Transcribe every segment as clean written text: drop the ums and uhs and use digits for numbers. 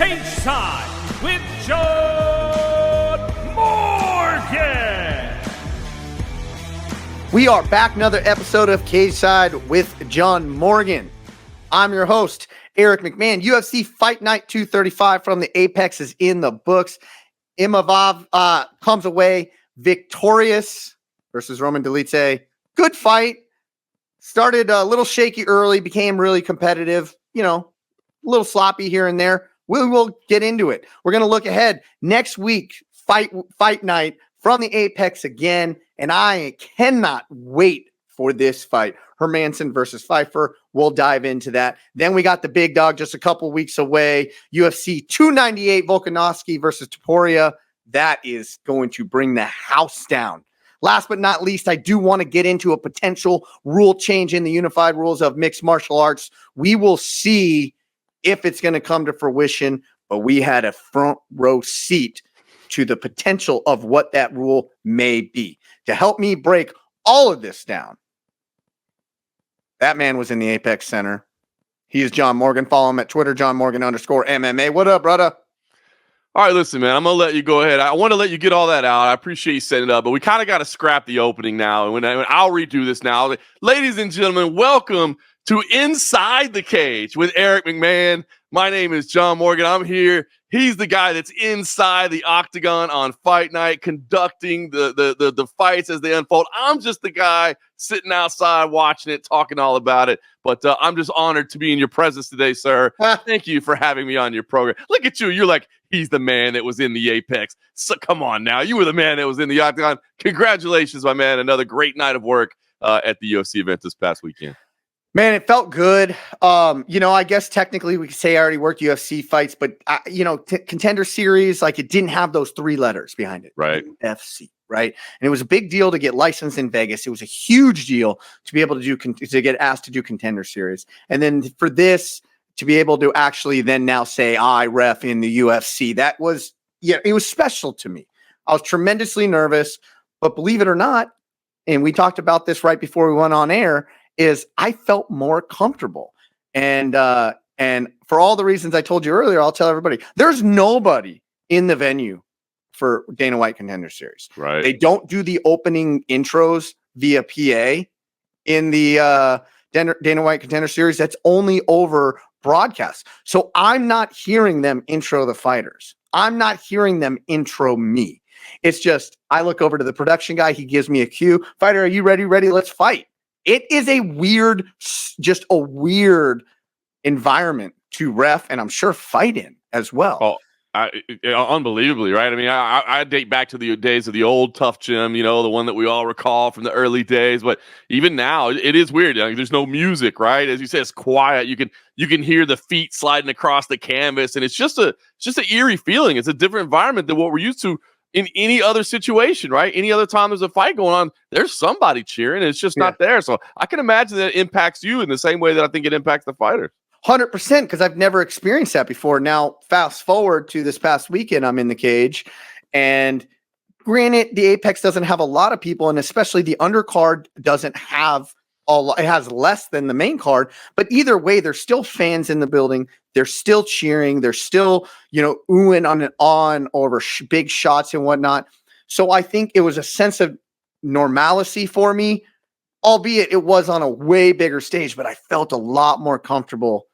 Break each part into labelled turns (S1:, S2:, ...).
S1: Cageside with John Morgan.
S2: We are back, another episode of Cageside with John Morgan. I'm your host, Eric McMahon. UFC Fight Night 235 from the Apex is in the books. Imavov comes away victorious versus Roman Dolidze. Good fight. Started a little shaky early, became really competitive, a little sloppy here and there. We will get into it. We're going to look ahead next week, fight night from the Apex again, and I cannot wait for this fight. Hermansson versus Pyfer. We'll dive into that. Then we got the big dog just a couple weeks away, UFC 298, Volkanovski versus Topuria. That is going to bring the house down. Last but not least, I do want to get into a potential rule change in the unified rules of mixed martial arts. We will see if it's going to come to fruition, but we had a front row seat to the potential of what that rule may be. To help me break all of this down, that man was in the Apex Center. He is John Morgan. Follow him at Twitter, JohnMorgan_MMA. What up, brother?
S3: All right, listen, man, I'm going to let you go ahead. I want to let you get all that out. I appreciate you setting it up, but we kind of got to scrap the opening now. And when I'll redo this now. Ladies and gentlemen, welcome to Inside the Cage with Eric McMahon. My name is John Morgan. I'm here. He's the guy that's inside the octagon on Fight Night, conducting the fights as they unfold. I'm just the guy sitting outside watching it, talking all about it. But I'm just honored to be in your presence today, sir. Thank you for having me on your program. Look at you. You're like, he's the man that was in the Apex. So come on now. You were the man that was in the octagon. Congratulations, my man. Another great night of work at the UFC event this past weekend.
S2: Man, it felt good. I guess technically we could say I already worked UFC fights, but Contender Series, like, it didn't have those three letters behind it.
S3: Right.
S2: UFC, right? And it was a big deal to get licensed in Vegas. It was a huge deal to be able to to get asked to do Contender Series. And then for this to be able to actually then now say I ref in the UFC, that was, it was special to me. I was tremendously nervous, but believe it or not, and we talked about this right before we went on air, is I felt more comfortable. And for all the reasons I told you earlier, I'll tell everybody, there's nobody in the venue for Dana White Contender Series.
S3: Right.
S2: They don't do the opening intros via PA in the Dana White Contender Series. That's only over broadcast. So I'm not hearing them intro the fighters. I'm not hearing them intro me. It's just, I look over to the production guy. He gives me a cue. Fighter, are you ready? Ready? Let's fight. It is a weird environment to ref, and I'm sure fight in as well.
S3: Oh, unbelievably, right? I mean, I date back to the days of the old Tough Gym, the one that we all recall from the early days. But even now, it is weird. There's no music, right? As you say, it's quiet. You can hear the feet sliding across the canvas, and it's just an eerie feeling. It's a different environment than what we're used to in any other situation, right? Any other time there's a fight going on, there's somebody cheering, and it's just not there. So I can imagine that it impacts you in the same way that I think it impacts the fighters.
S2: 100%, because I've never experienced that before. Now, fast forward to this past weekend, I'm in the cage, and granted, the Apex doesn't have a lot of people, and especially the undercard doesn't have it has less than the main card, but either way, there's still fans in the building. They're still cheering. They're still, oohing on over big shots and whatnot. So I think it was a sense of normalcy for me, albeit it was on a way bigger stage, but I felt a lot more comfortable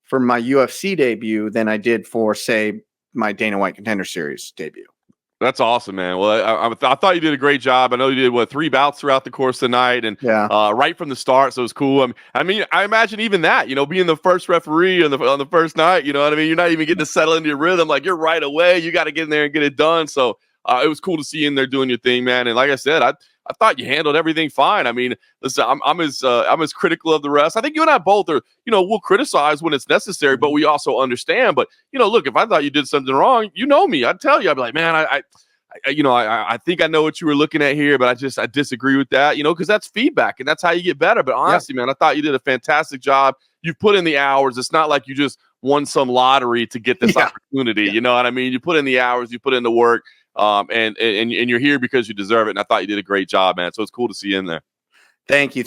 S2: for my UFC debut than I did for, say, my Dana White Contender Series debut.
S3: That's awesome, man. Well, I thought you did a great job. I know you did 3 bouts throughout the course of the night, and right from the start, so it was cool. I mean, I imagine even that, being the first referee on the first night, you know what I mean? You're not even getting to settle into your rhythm. Like, you're right away. You got to get in there and get it done. So it was cool to see you in there doing your thing, man. And like I said, I thought you handled everything fine. I mean, listen, I'm as critical of the rest. I think you and I both are, we'll criticize when it's necessary, but we also understand. But, look, if I thought you did something wrong, me, I'd tell you. I'd be like, man, I think I know what you were looking at here, but I disagree with that, because that's feedback and that's how you get better. But honestly, man, I thought you did a fantastic job. You've put in the hours. It's not like you just won some lottery to get this opportunity. You know what I mean? You put in the hours, you put in the work. And you're here because you deserve it. And I thought you did a great job, man. So it's cool to see you in there.
S2: Thank you.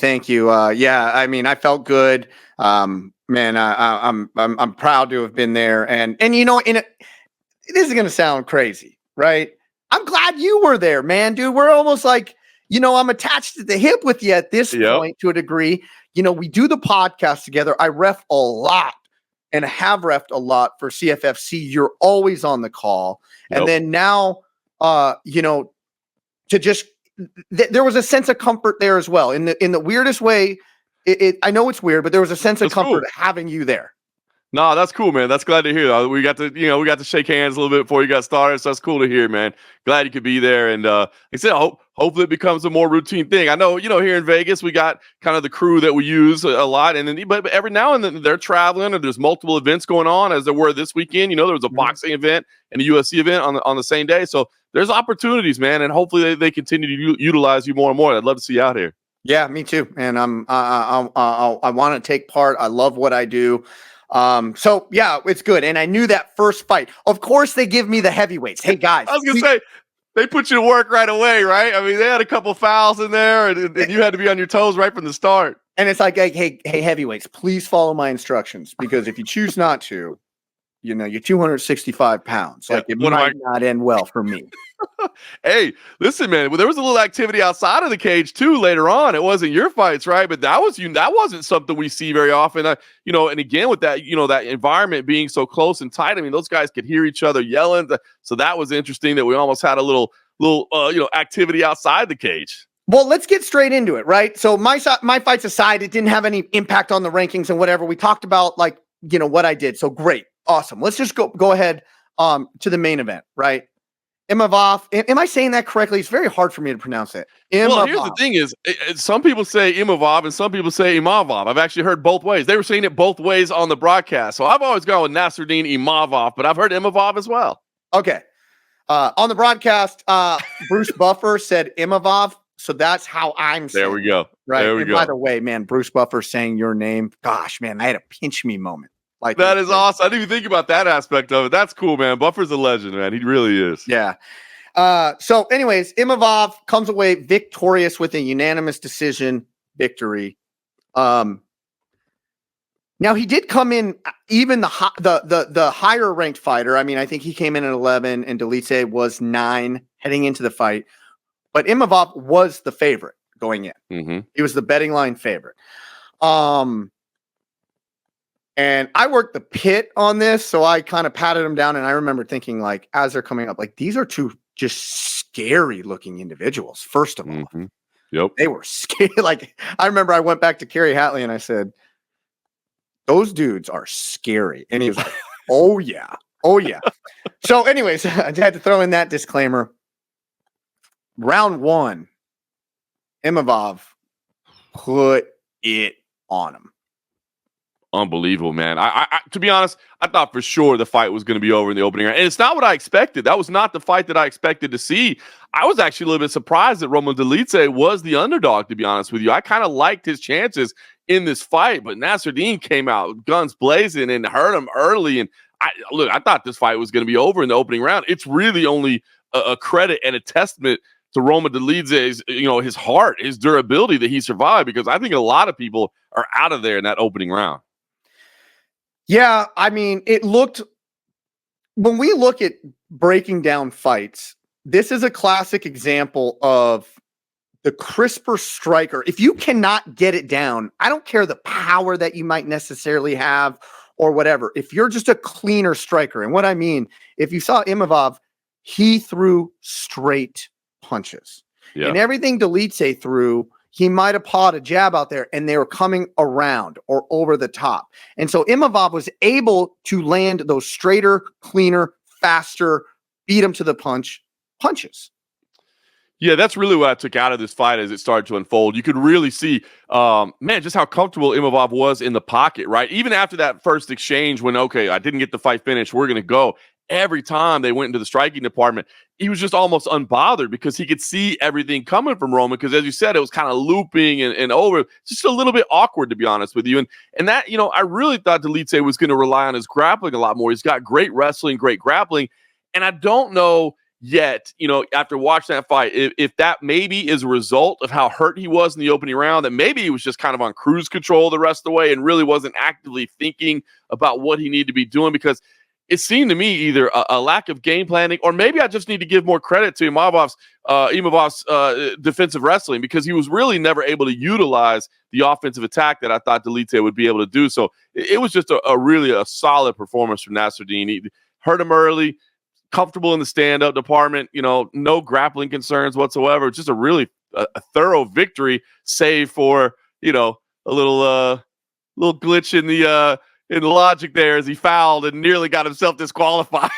S2: Yeah, I mean, I felt good. Man, I'm proud to have been there, and this is gonna sound crazy, right? I'm glad you were there, man, dude. We're almost like, I'm attached to the hip with you at this point to a degree. We do the podcast together. I ref a lot and have refed a lot for CFFC. You're always on the call, and then now, to just there was a sense of comfort there as well. In the weirdest way, I know it's weird, but there was a sense of comfort having you there.
S3: No, that's cool, man. That's glad to hear. We got to shake hands a little bit before you got started. So that's cool to hear, man. Glad you could be there. And like I said, hopefully it becomes a more routine thing. I know, here in Vegas, we got kind of the crew that we use a lot. And then, but every now and then they're traveling, or there's multiple events going on, as there were this weekend. There was a boxing event and a UFC event on the same day. So there's opportunities, man. And hopefully they continue to utilize you more and more. I'd love to see you out here. Yeah,
S2: me too. And I want to take part. I love what I do. So yeah, it's good. And I knew that first fight. Of course, they give me the heavyweights. Hey guys,
S3: I was gonna say they put you to work right away, right? I memean, they had a couple fouls in there, and you had to be on your toes right from the start.
S2: And it's like, hey, heavyweights, please follow my instructions, because if you choose not to, you're 265 pounds. Like, it might not end well for me.
S3: Hey, listen, man. Well, there was a little activity outside of the cage too later on. It wasn't your fights, right? But that wasn't something we see very often. And again, with that, that environment being so close and tight. I mean, those guys could hear each other yelling. So that was interesting that we almost had a little activity outside the cage.
S2: Well, let's get straight into it, right? So my fights aside, it didn't have any impact on the rankings and whatever. We talked about what I did. So great. Awesome. Let's just go ahead to the main event, right? Imavov. Am I saying that correctly? It's very hard for me to pronounce it.
S3: Well, here's the thing is, some people say Imavov and some people say Imavov. I've actually heard both ways. They were saying it both ways on the broadcast. So I've always gone with Nassourdine Imavov, but I've heard Imavov as well.
S2: Okay. On the broadcast, Bruce Buffer said Imavov. So that's how I'm saying.
S3: There we go.
S2: Right.
S3: There we go.
S2: By the way, man, Bruce Buffer saying your name. Gosh, man, I had a pinch me moment. Like,
S3: that is awesome. I didn't even think about that aspect of it. That's cool, man. Buffer's a legend, man. He really is.
S2: Yeah. So anyways, Imavov comes away victorious with a unanimous decision victory. Now he did come in even the higher ranked fighter. I mean, I think he came in at 11 and Dolidze was 9 heading into the fight, but Imavov was the favorite going in.
S3: Mm-hmm.
S2: He was the betting line favorite. And I worked the pit on this, so I kind of patted him down, and I remember thinking, as they're coming up, these are two just scary looking individuals. First of all,
S3: mm-hmm. Yep,
S2: they were scary. I remember I went back to Kerry Hatley and I said, "Those dudes are scary," and he was like, "Oh yeah." So, anyways, I had to throw in that disclaimer. Round 1, Imavov put it on him.
S3: Unbelievable, man. I to be honest, I thought for sure the fight was going to be over in the opening round. And it's not what I expected. That was not the fight that I expected to see. I was actually a little bit surprised that Roman Dolidze was the underdog, to be honest with you. I kind of liked his chances in this fight, but Nassourdine came out guns blazing and hurt him early. And I thought this fight was going to be over in the opening round. It's really only a credit and a testament to Roman Dolidze's, his heart, his durability that he survived, because I think a lot of people are out of there in that opening round.
S2: Yeah, I mean, when we look at breaking down fights, this is a classic example of the crisper striker. If you cannot get it down, I don't care the power that you might necessarily have or whatever. If you're just a cleaner striker, and what I mean, if you saw Imavov, he threw straight punches. Yeah. And everything Dolidze threw, he might have pawed a jab out there and they were coming around or over the top. And so Imavov was able to land those straighter, cleaner, faster, beat him to the punches.
S3: Yeah, that's really what I took out of this fight as it started to unfold. You could really see, just how comfortable Imavov was in the pocket, right? Even after that first exchange when, okay, I didn't get the fight finished, we're going to go. Every time they went into the striking department, he was just almost unbothered because he could see everything coming from Roman. Because as you said, it was kind of looping and over, just a little bit awkward, to be honest with you. And that, I really thought Dolidze was going to rely on his grappling a lot more. He's got great wrestling, great grappling. And I don't know Yet, after watching that fight, if that maybe is a result of how hurt he was in the opening round, that maybe he was just kind of on cruise control the rest of the way and really wasn't actively thinking about what he needed to be doing, because it seemed to me either a lack of game planning, or maybe I just need to give more credit to Imavov's defensive wrestling, because he was really never able to utilize the offensive attack that I thought Dolidze would be able to do. So it was just a really solid performance from Nassourdine. He hurt him early, comfortable in the stand-up department, no grappling concerns whatsoever. Just a really a thorough victory, save for, a little glitch in the logic there as he fouled and nearly got himself disqualified.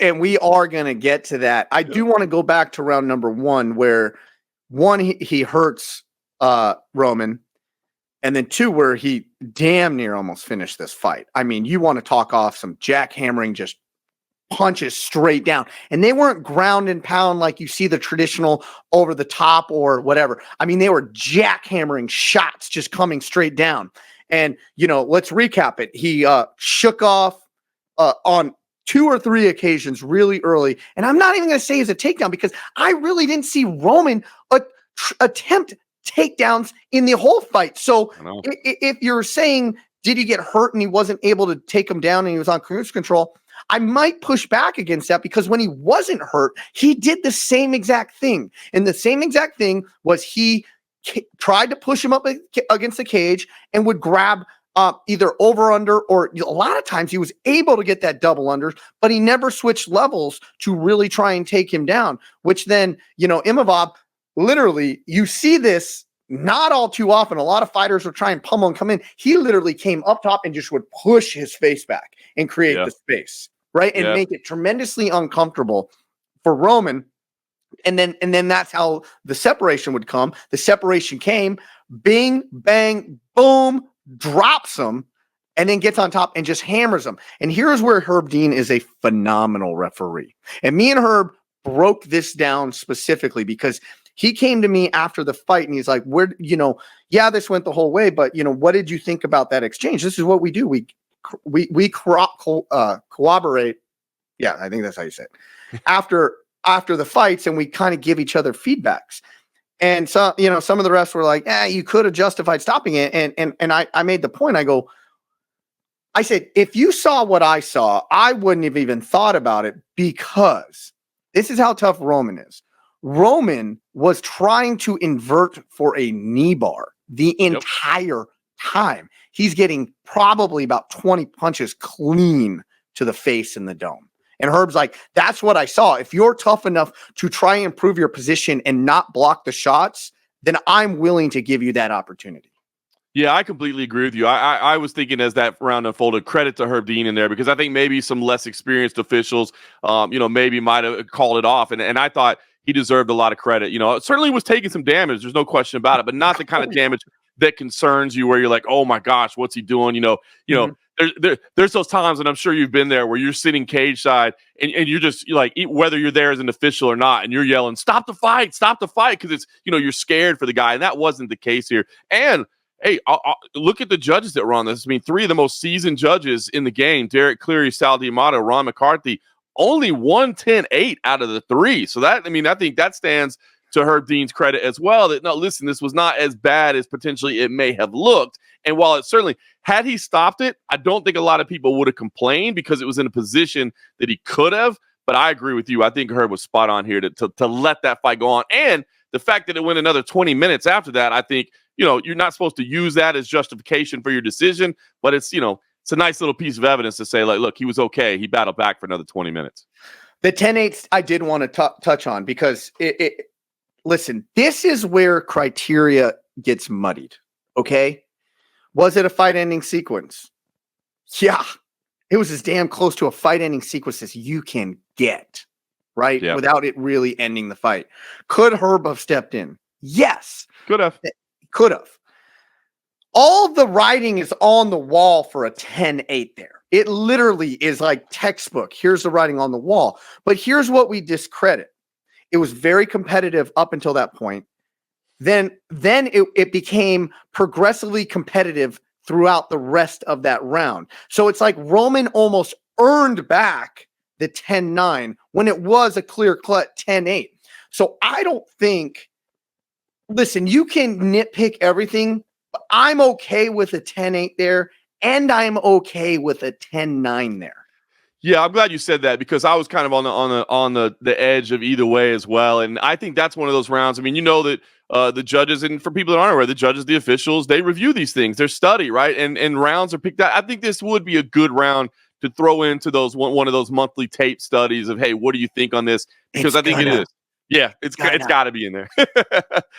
S2: And we are going to get to that. I do want to go back to round number one, where one, he hurts Roman, and then two, where he damn near almost finished this fight. I mean, you want to talk off some jackhammering, just punches straight down, and they weren't ground and pound like you see the traditional over the top or whatever. I mean, they were jackhammering shots just coming straight down. And, let's recap it. He shook off on 2 or 3 occasions really early. And I'm not even going to say it's a takedown, because I really didn't see Roman attempt takedowns in the whole fight. So if you're saying, did he get hurt and he wasn't able to take him down and he was on cruise control, I might push back against that, because when he wasn't hurt, he did the same exact thing. And the same exact thing was he tried to push him up against the cage and would grab either over under, or a lot of times he was able to get that double under, but he never switched levels to really try and take him down, which then, Imavov, literally, you see this not all too often. A lot of fighters will try and pummel and come in. He literally came up top and just would push his face back and create the space, right? And make it tremendously uncomfortable for Roman. And then that's how the separation would come. The separation came, bing, bang, boom, drops him, and then gets on top and just hammers him. And here's where Herb Dean is a phenomenal referee. And me and Herb broke this down specifically, because he came to me after the fight and he's like, this went the whole way, but what did you think about that exchange? This is what we do. We corroborate. Yeah, I think that's how you say it. After the fights, and we kind of give each other feedbacks. And so, some of the refs were like, you could have justified stopping it. And I made the point. I said, if you saw what I saw, I wouldn't have even thought about it, because this is how tough Roman is. Roman was trying to invert for a knee bar the entire time. He's getting probably about 20 punches clean to the face and the dome. And Herb's like, that's what I saw. If you're tough enough to try and improve your position and not block the shots, then I'm willing to give you that opportunity.
S3: Yeah, I completely agree with you. I was thinking, as that round unfolded, credit to Herb Dean in there, because I think maybe some less experienced officials, maybe might have called it off. And I thought he deserved a lot of credit. It certainly was taking some damage. There's no question about it, but not the kind of damage that concerns you, where you're like, oh my gosh, what's he doing? There's those times, and I'm sure you've been there, where you're sitting cage side and you're just like, whether you're there as an official or not, and you're yelling, stop the fight, because it's, you're scared for the guy. And that wasn't the case here. And hey, look at the judges that were on this. I mean, 3 of the most seasoned judges in the game, Derek Cleary, Sal D'Amato, Ron McCarthy, only 1-10-8 out of the 3. So I think that stands to Herb Dean's credit as well, that, no, listen, this was not as bad as potentially it may have looked. And while it certainly, had he stopped it, I don't think a lot of people would have complained, because it was in a position that he could have. But I agree with you. I think Herb was spot on here to let that fight go on. And the fact that it went another 20 minutes after that, I think, you're not supposed to use that as justification for your decision, but it's a nice little piece of evidence to say, like, look, he was okay. He battled back for another 20 minutes.
S2: The 10-8 I did want to touch on, because listen, this is where criteria gets muddied. Okay. Was it a fight ending sequence? Yeah. It was as damn close to a fight ending sequence as you can get, right? Yeah. Without it really ending the fight. Could Herb have stepped in? Yes.
S3: Could have.
S2: All the writing is on the wall for a 10-8 there. It literally is like textbook. Here's the writing on the wall. But here's what we discredit. It was very competitive up until that point. Then it became progressively competitive throughout the rest of that round. So it's like Roman almost earned back the 10-9 when it was a clear-cut 10-8. So I don't think, listen, you can nitpick everything, but I'm okay with a 10-8 there, and I'm okay with a 10-9 there.
S3: Yeah, I'm glad you said that because I was kind of on the edge of either way as well, and I think that's one of those rounds. I mean, you know that the judges, and for people that aren't aware, the judges, the officials, they review these things. They're study, right? And rounds are picked out. I think this would be a good round to throw into those one of those monthly tape studies of, hey, what do you think on this? Because I think it is. Yeah, it's got to be in there.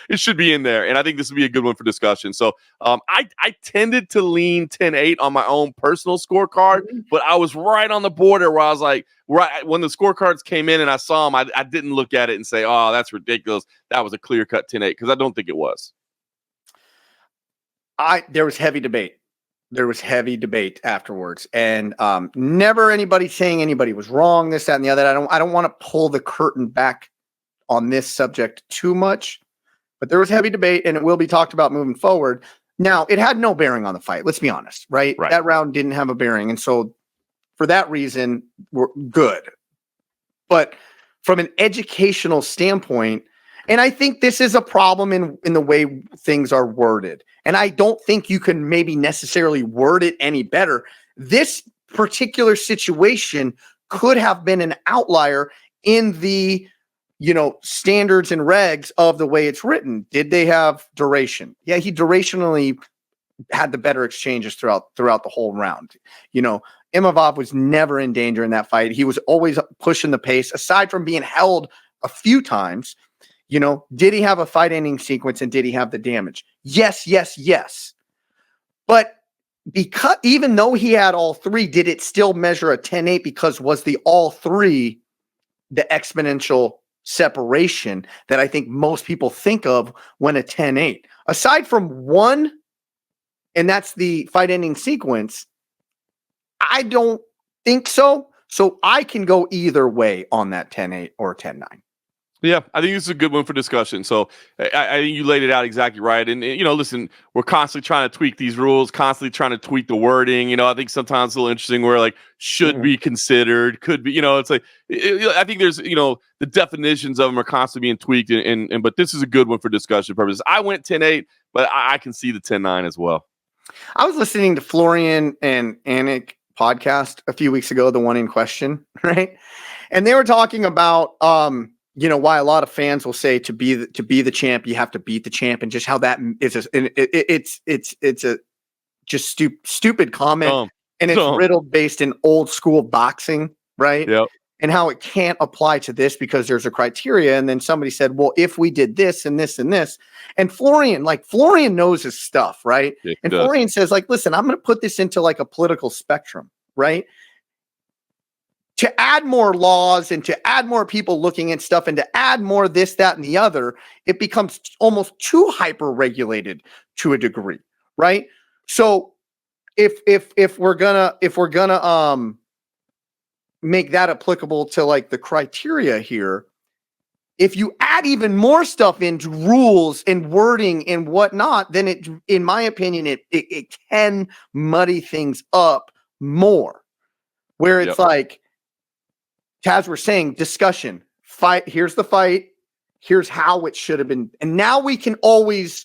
S3: It should be in there, and I think this would be a good one for discussion. So I tended to lean 10-8 on my own personal scorecard, but I was right on the border where I was like, right when the scorecards came in and I saw them, I didn't look at it and say, oh, that's ridiculous. That was a clear-cut 10-8 because I don't think it was.
S2: There was heavy debate. There was heavy debate afterwards, and never anybody saying anybody was wrong, this, that, and the other. I don't want to pull the curtain back on this subject too much, but there was heavy debate, and it will be talked about moving forward. Now, it had no bearing on the fight. Let's be honest, right? That round didn't have a bearing, and so for that reason, we're good. But from an educational standpoint, and I think this is a problem in the way things are worded, and I don't think you can maybe necessarily word it any better. This particular situation could have been an outlier in the standards and regs of the way it's written. Did they have duration? Yeah, he durationally had the better exchanges throughout the whole round. Imavov was never in danger in that fight. He was always pushing the pace, aside from being held a few times. Did he have a fight-ending sequence, and did he have the damage? Yes, yes, yes. But because even though he had all three, did it still measure a 10-8 because was the all three the exponential separation that I think most people think of when a 10-8? Aside from one, and that's the fight-ending sequence, I don't think so. So I can go either way on that 10-8 or 10-9.
S3: Yeah, I think this is a good one for discussion. So I think you laid it out exactly right. And, listen, we're constantly trying to tweak these rules, constantly trying to tweak the wording. I think sometimes it's a little interesting where, like, should be considered, could be, it's like, I think there's, the definitions of them are constantly being tweaked. But this is a good one for discussion purposes. I went 10-8, but I can see the 10-9 as well.
S2: I was listening to Florian and Anik podcast a few weeks ago, the one in question, right? And they were talking about, why a lot of fans will say to be the champ, you have to beat the champ, and just how that is it's a just stupid comment, and it's riddled based in old school boxing, right?
S3: Yep.
S2: And how it can't apply to this because there's a criteria. And then somebody said, well, if we did this and this and this, and Florian knows his stuff, right?
S3: Yeah,
S2: and Florian says, like, listen, I'm going to put this into like a political spectrum, right? To add more laws and to add more people looking at stuff and to add more this, that, and the other, it becomes almost too hyper regulated to a degree, right? So if we're gonna make that applicable to like the criteria here, if you add even more stuff into rules and wording and whatnot, then it, in my opinion, it can muddy things up more. Where it's like, Taz, we're saying discussion, fight. Here's the fight. Here's how it should have been. And now we can always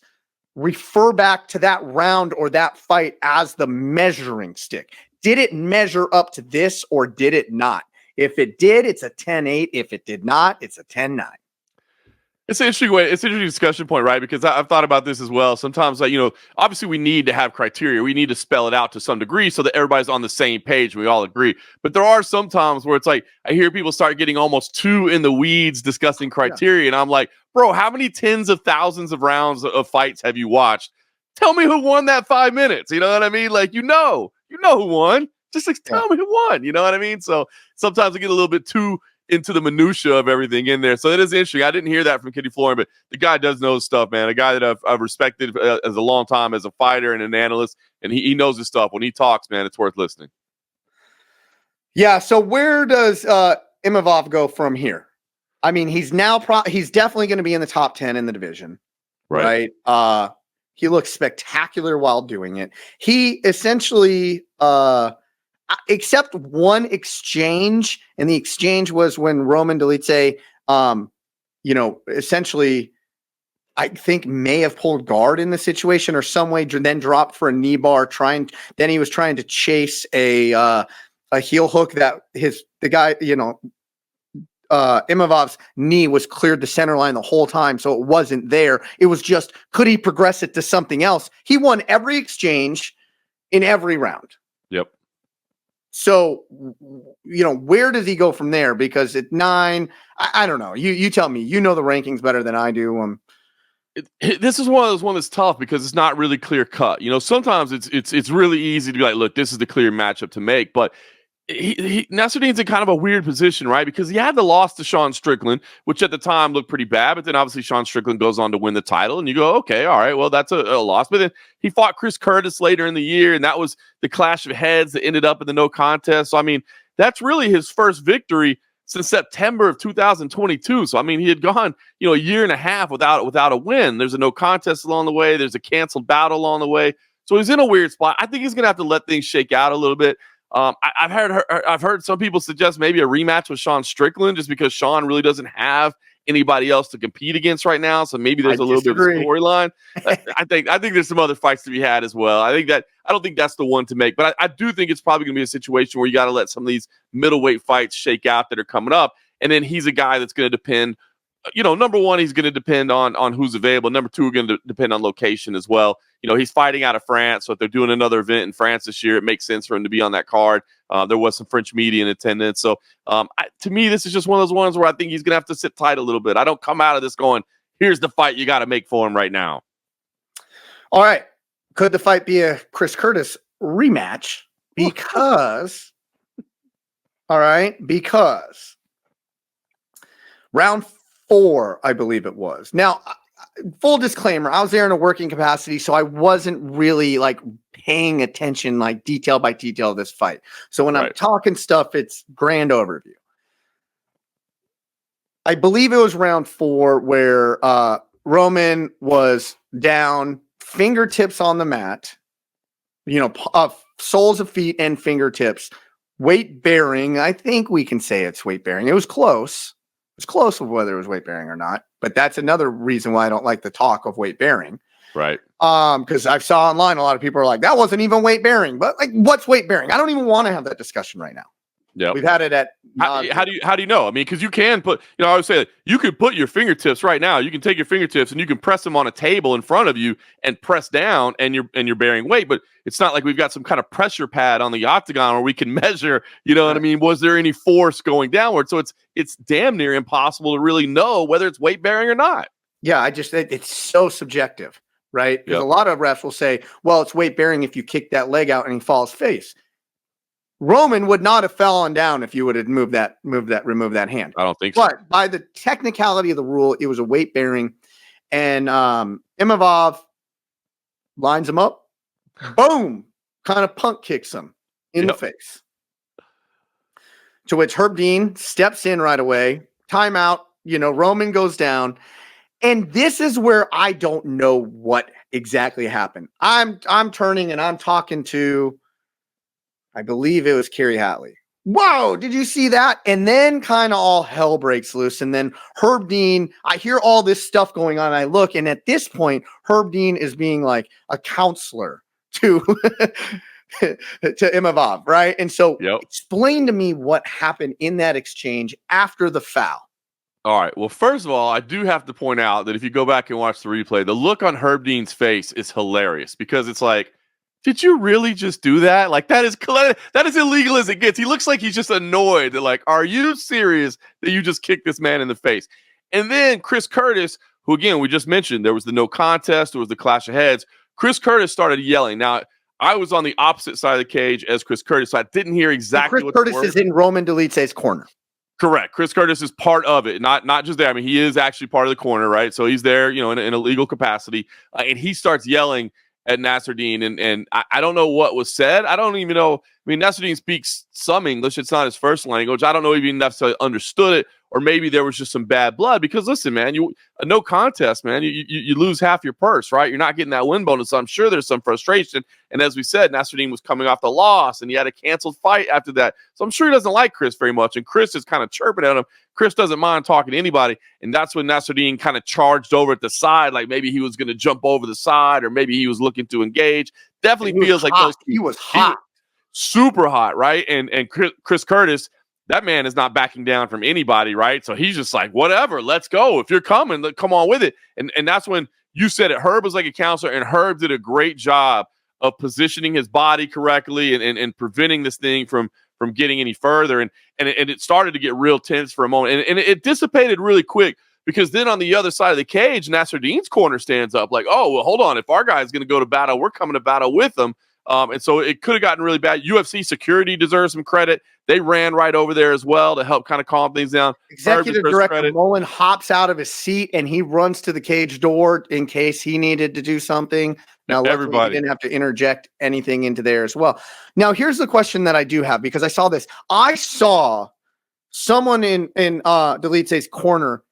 S2: refer back to that round or that fight as the measuring stick. Did it measure up to this or did it not? If it did, it's a 10-8. If it did not, it's a 10-9.
S3: It's an interesting way. It's an interesting discussion point, right? Because I've thought about this as well. Sometimes, obviously we need to have criteria. We need to spell it out to some degree so that everybody's on the same page and we all agree. But there are some times where it's like, I hear people start getting almost too in the weeds discussing criteria. And I'm like, bro, how many tens of thousands of rounds of fights have you watched? Tell me who won that 5 minutes. You know what I mean? Like, you know who won. Just like, tell me who won. You know what I mean? So sometimes we get a little bit too into the minutia of everything in there. So it is interesting. I didn't hear that from Kitty Florian, but the guy does know his stuff, man. A guy that I've respected as a long time as a fighter and an analyst, and he knows his stuff. When he talks, man, it's worth listening.
S2: Yeah, so where does Imavov go from here? I mean, he's now he's definitely going to be in the top 10 in the division, right? He looks spectacular while doing it. He essentially except one exchange, and the exchange was when Roman Dolidze, essentially, I think may have pulled guard in the situation or some way, then dropped for a knee bar. Then he was trying to chase a heel hook that the guy, Imavov's knee was cleared the center line the whole time, so it wasn't there. It was just, could he progress it to something else? He won every exchange in every round.
S3: Yep.
S2: So, where does he go from there? Because at 9, I don't know. You tell me. You know the rankings better than I do.
S3: This is one of those one that's tough because it's not really clear cut. Sometimes it's really easy to be like, look, this is the clear matchup to make, but Nassourdine's in kind of a weird position, right? Because he had the loss to Sean Strickland, which at the time looked pretty bad, but then obviously Sean Strickland goes on to win the title, and you go, okay, all right, well, that's a loss. But then he fought Chris Curtis later in the year, and that was the clash of heads that ended up in the no contest. So, I mean, that's really his first victory since September of 2022. So, I mean, he had gone, a year and a half without a win. There's a no contest along the way. There's a canceled battle along the way. So he's in a weird spot. I think he's going to have to let things shake out a little bit. I've heard some people suggest maybe a rematch with Sean Strickland just because Sean really doesn't have anybody else to compete against right now. So maybe there's a little bit of a storyline. I think there's some other fights to be had as well. I don't think that's the one to make, but I do think it's probably going to be a situation where you got to let some of these middleweight fights shake out that are coming up. And then he's a guy that's going to depend, number one, he's going to depend on who's available. Number two, going to depend on location as well. He's fighting out of France. So if they're doing another event in France this year, it makes sense for him to be on that card. There was some French media in attendance. So to me, this is just one of those ones where I think he's going to have to sit tight a little bit. I don't come out of this going, here's the fight you got to make for him right now.
S2: All right. Could the fight be a Chris Curtis rematch? Because round 4, I believe it was. Now, full disclaimer, I was there in a working capacity, so I wasn't really paying attention detail by detail of this fight. So when I'm talking stuff, it's grand overview. I believe it was round 4 where Roman was down, fingertips on the mat, soles of feet and fingertips, weight bearing. I think we can say it's weight bearing. It was close. It's close of whether it was weight bearing or not, but that's another reason why I don't like the talk of weight bearing.
S3: Right.
S2: Because I saw online a lot of people are like, that wasn't even weight bearing. But what's weight bearing? I don't even want to have that discussion right now.
S3: Yeah,
S2: we've had it at.
S3: How do you know? I mean, because you can put, I would say you could put your fingertips right now. You can take your fingertips and you can press them on a table in front of you and press down, and you're bearing weight. But it's not like we've got some kind of pressure pad on the octagon where we can measure. You know what I mean? Was there any force going downward? So it's damn near impossible to really know whether it's weight bearing or not.
S2: Yeah, it's so subjective, right? Because a lot of refs will say, well, it's weight bearing if you kick that leg out and he falls face. Roman would not have fallen down if you would have remove that hand.
S3: I don't think so.
S2: But by the technicality of the rule, it was a weight bearing, and Imavov lines him up, boom, kind of punk kicks him in the face. To which Herb Dean steps in right away, timeout. Roman goes down, and this is where I don't know what exactly happened. I'm turning and I'm talking to, I believe it was Kerry Hatley. Whoa, did you see that? And then kind of all hell breaks loose. And then Herb Dean, I hear all this stuff going on. And I look, and at this point, Herb Dean is being like a counselor to, to Imavov, right? And so explain to me what happened in that exchange after the foul.
S3: All right. Well, first of all, I do have to point out that if you go back and watch the replay, the look on Herb Dean's face is hilarious because it's like, did you really just do that? That is illegal as it gets. He looks like he's just annoyed. They're like, are you serious that you just kicked this man in the face? And then Chris Curtis, who again, we just mentioned, there was the no contest. There was the clash of heads. Chris Curtis started yelling. Now, I was on the opposite side of the cage as Chris Curtis, so I didn't hear exactly what
S2: Chris Curtis is in Roman Dolidze's corner.
S3: Correct. Chris Curtis is part of it, not just there. I mean, he is actually part of the corner, right? So he's there, in a legal capacity, and he starts yelling at Nassourdine, and I don't know what was said. I don't even know. I mean, Nassourdine speaks some English. It's not his first language. I don't know if he necessarily understood it or maybe there was just some bad blood. Because listen, man, no contest, man. You lose half your purse, right? You're not getting that win bonus. So I'm sure there's some frustration. And as we said, Nassourdine was coming off the loss, and he had a canceled fight after that. So I'm sure he doesn't like Chris very much. And Chris is kind of chirping at him. Chris doesn't mind talking to anybody. And that's when Nassourdine kind of charged over at the side, like maybe he was going to jump over the side, or maybe he was looking to engage. Definitely feels like
S2: he was hot.
S3: Super hot, right? And Chris Curtis, that man is not backing down from anybody, right? So he's just like, whatever, let's go. If you're coming, come on with it. And that's when you said it. Herb was like a counselor, and Herb did a great job of positioning his body correctly and preventing this thing from getting any further. And it started to get real tense for a moment. And it dissipated really quick, because then on the other side of the cage, Nassourdine's corner stands up like, oh, well, hold on. If our guy's going to go to battle, we're coming to battle with them. And so it could have gotten really bad. UFC security deserves some credit. They ran right over there as well to help kind of calm things down.
S2: Executive Director Mullen hops out of his seat and he runs to the cage door in case he needed to do something. Now, everybody didn't have to interject anything into there as well. Now, here's the question that I do have, because I saw this. I saw someone in Dolidze's corner,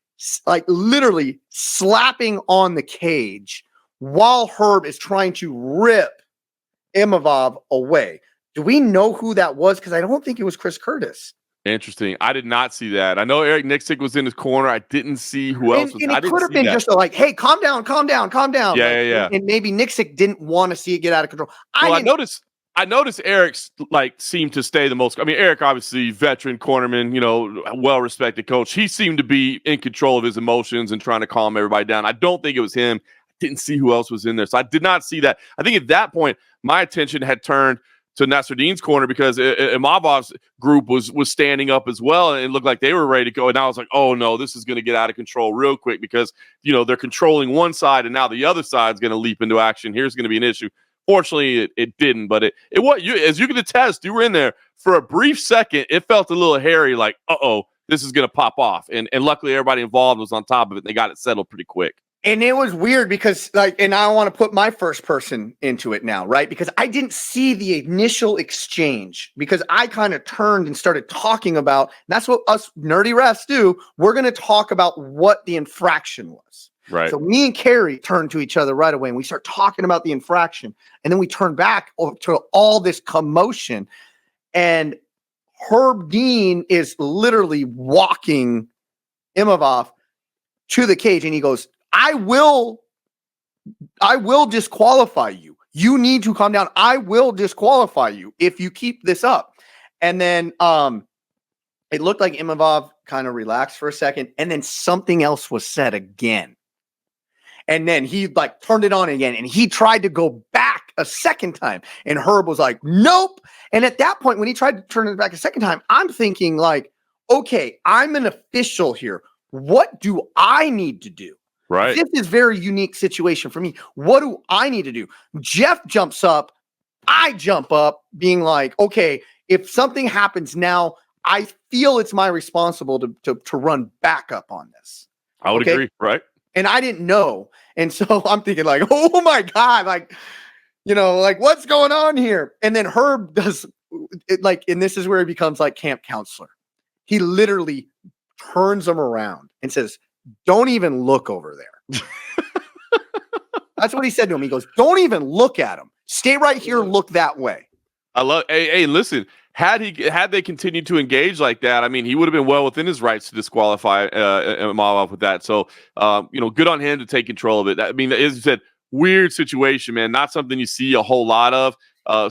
S2: like literally slapping on the cage while Herb is trying to rip Imavov away. Do we know who that was? Because I don't think it was Chris Curtis.
S3: Interesting. I did not see that. I know Eric Nixick was in his corner. I didn't see who else was.
S2: And it could have been just like, hey, calm down.
S3: Yeah.
S2: And maybe Nixick didn't want to see it get out of control.
S3: I noticed Eric's seemed to stay the most. I mean, Eric, obviously veteran cornerman, well-respected coach. He seemed to be in control of his emotions and trying to calm everybody down. I don't think it was him. Didn't see who else was in there. So I did not see that. I think at that point, my attention had turned to Nassourdine's corner, because Imavov's group was standing up as well, and it looked like they were ready to go. And I was like, oh no, this is going to get out of control real quick, because, they're controlling one side and now the other side's going to leap into action. Here's going to be an issue. Fortunately, it didn't, but it as you can attest, you were in there for a brief second. It felt a little hairy, like, uh-oh, this is going to pop off. And luckily everybody involved was on top of it, and they got it settled pretty quick.
S2: And it was weird because, and I want to put my first person into it now, right? Because I didn't see the initial exchange, because I kind of turned and started talking about, and that's what us nerdy refs do. We're going to talk about what the infraction was.
S3: Right.
S2: So me and Carrie turned to each other right away, and we start talking about the infraction. And then we turn back to all this commotion. And Herb Dean is literally walking Imavov to the cage, and he goes, I will disqualify you. You need to calm down. I will disqualify you if you keep this up. And then it looked like Imavov kind of relaxed for a second, and then something else was said again. And then he turned it on again, and he tried to go back a second time. And Herb was like, nope. And at that point, when he tried to turn it back a second time, I'm thinking okay, I'm an official here. What do I need to do?
S3: Right.
S2: This is a very unique situation for me. What do I need to do? Jeff jumps up. I jump up being like, okay, if something happens now, I feel it's my responsibility to run back up on this.
S3: I would agree. Right. And
S2: I didn't know. And so I'm thinking oh my God, what's going on here? And then Herb does it and this is where he becomes like camp counselor. He literally turns him around and says, don't even look over there. That's what he said to him. He goes, don't even look at him. Stay right here. Look that way.
S3: Hey, listen, had they continued to engage like that, I mean, he would have been well within his rights to disqualify Imavov with that. So, good on him to take control of it. I mean, as you said, weird situation, man. Not something you see a whole lot of.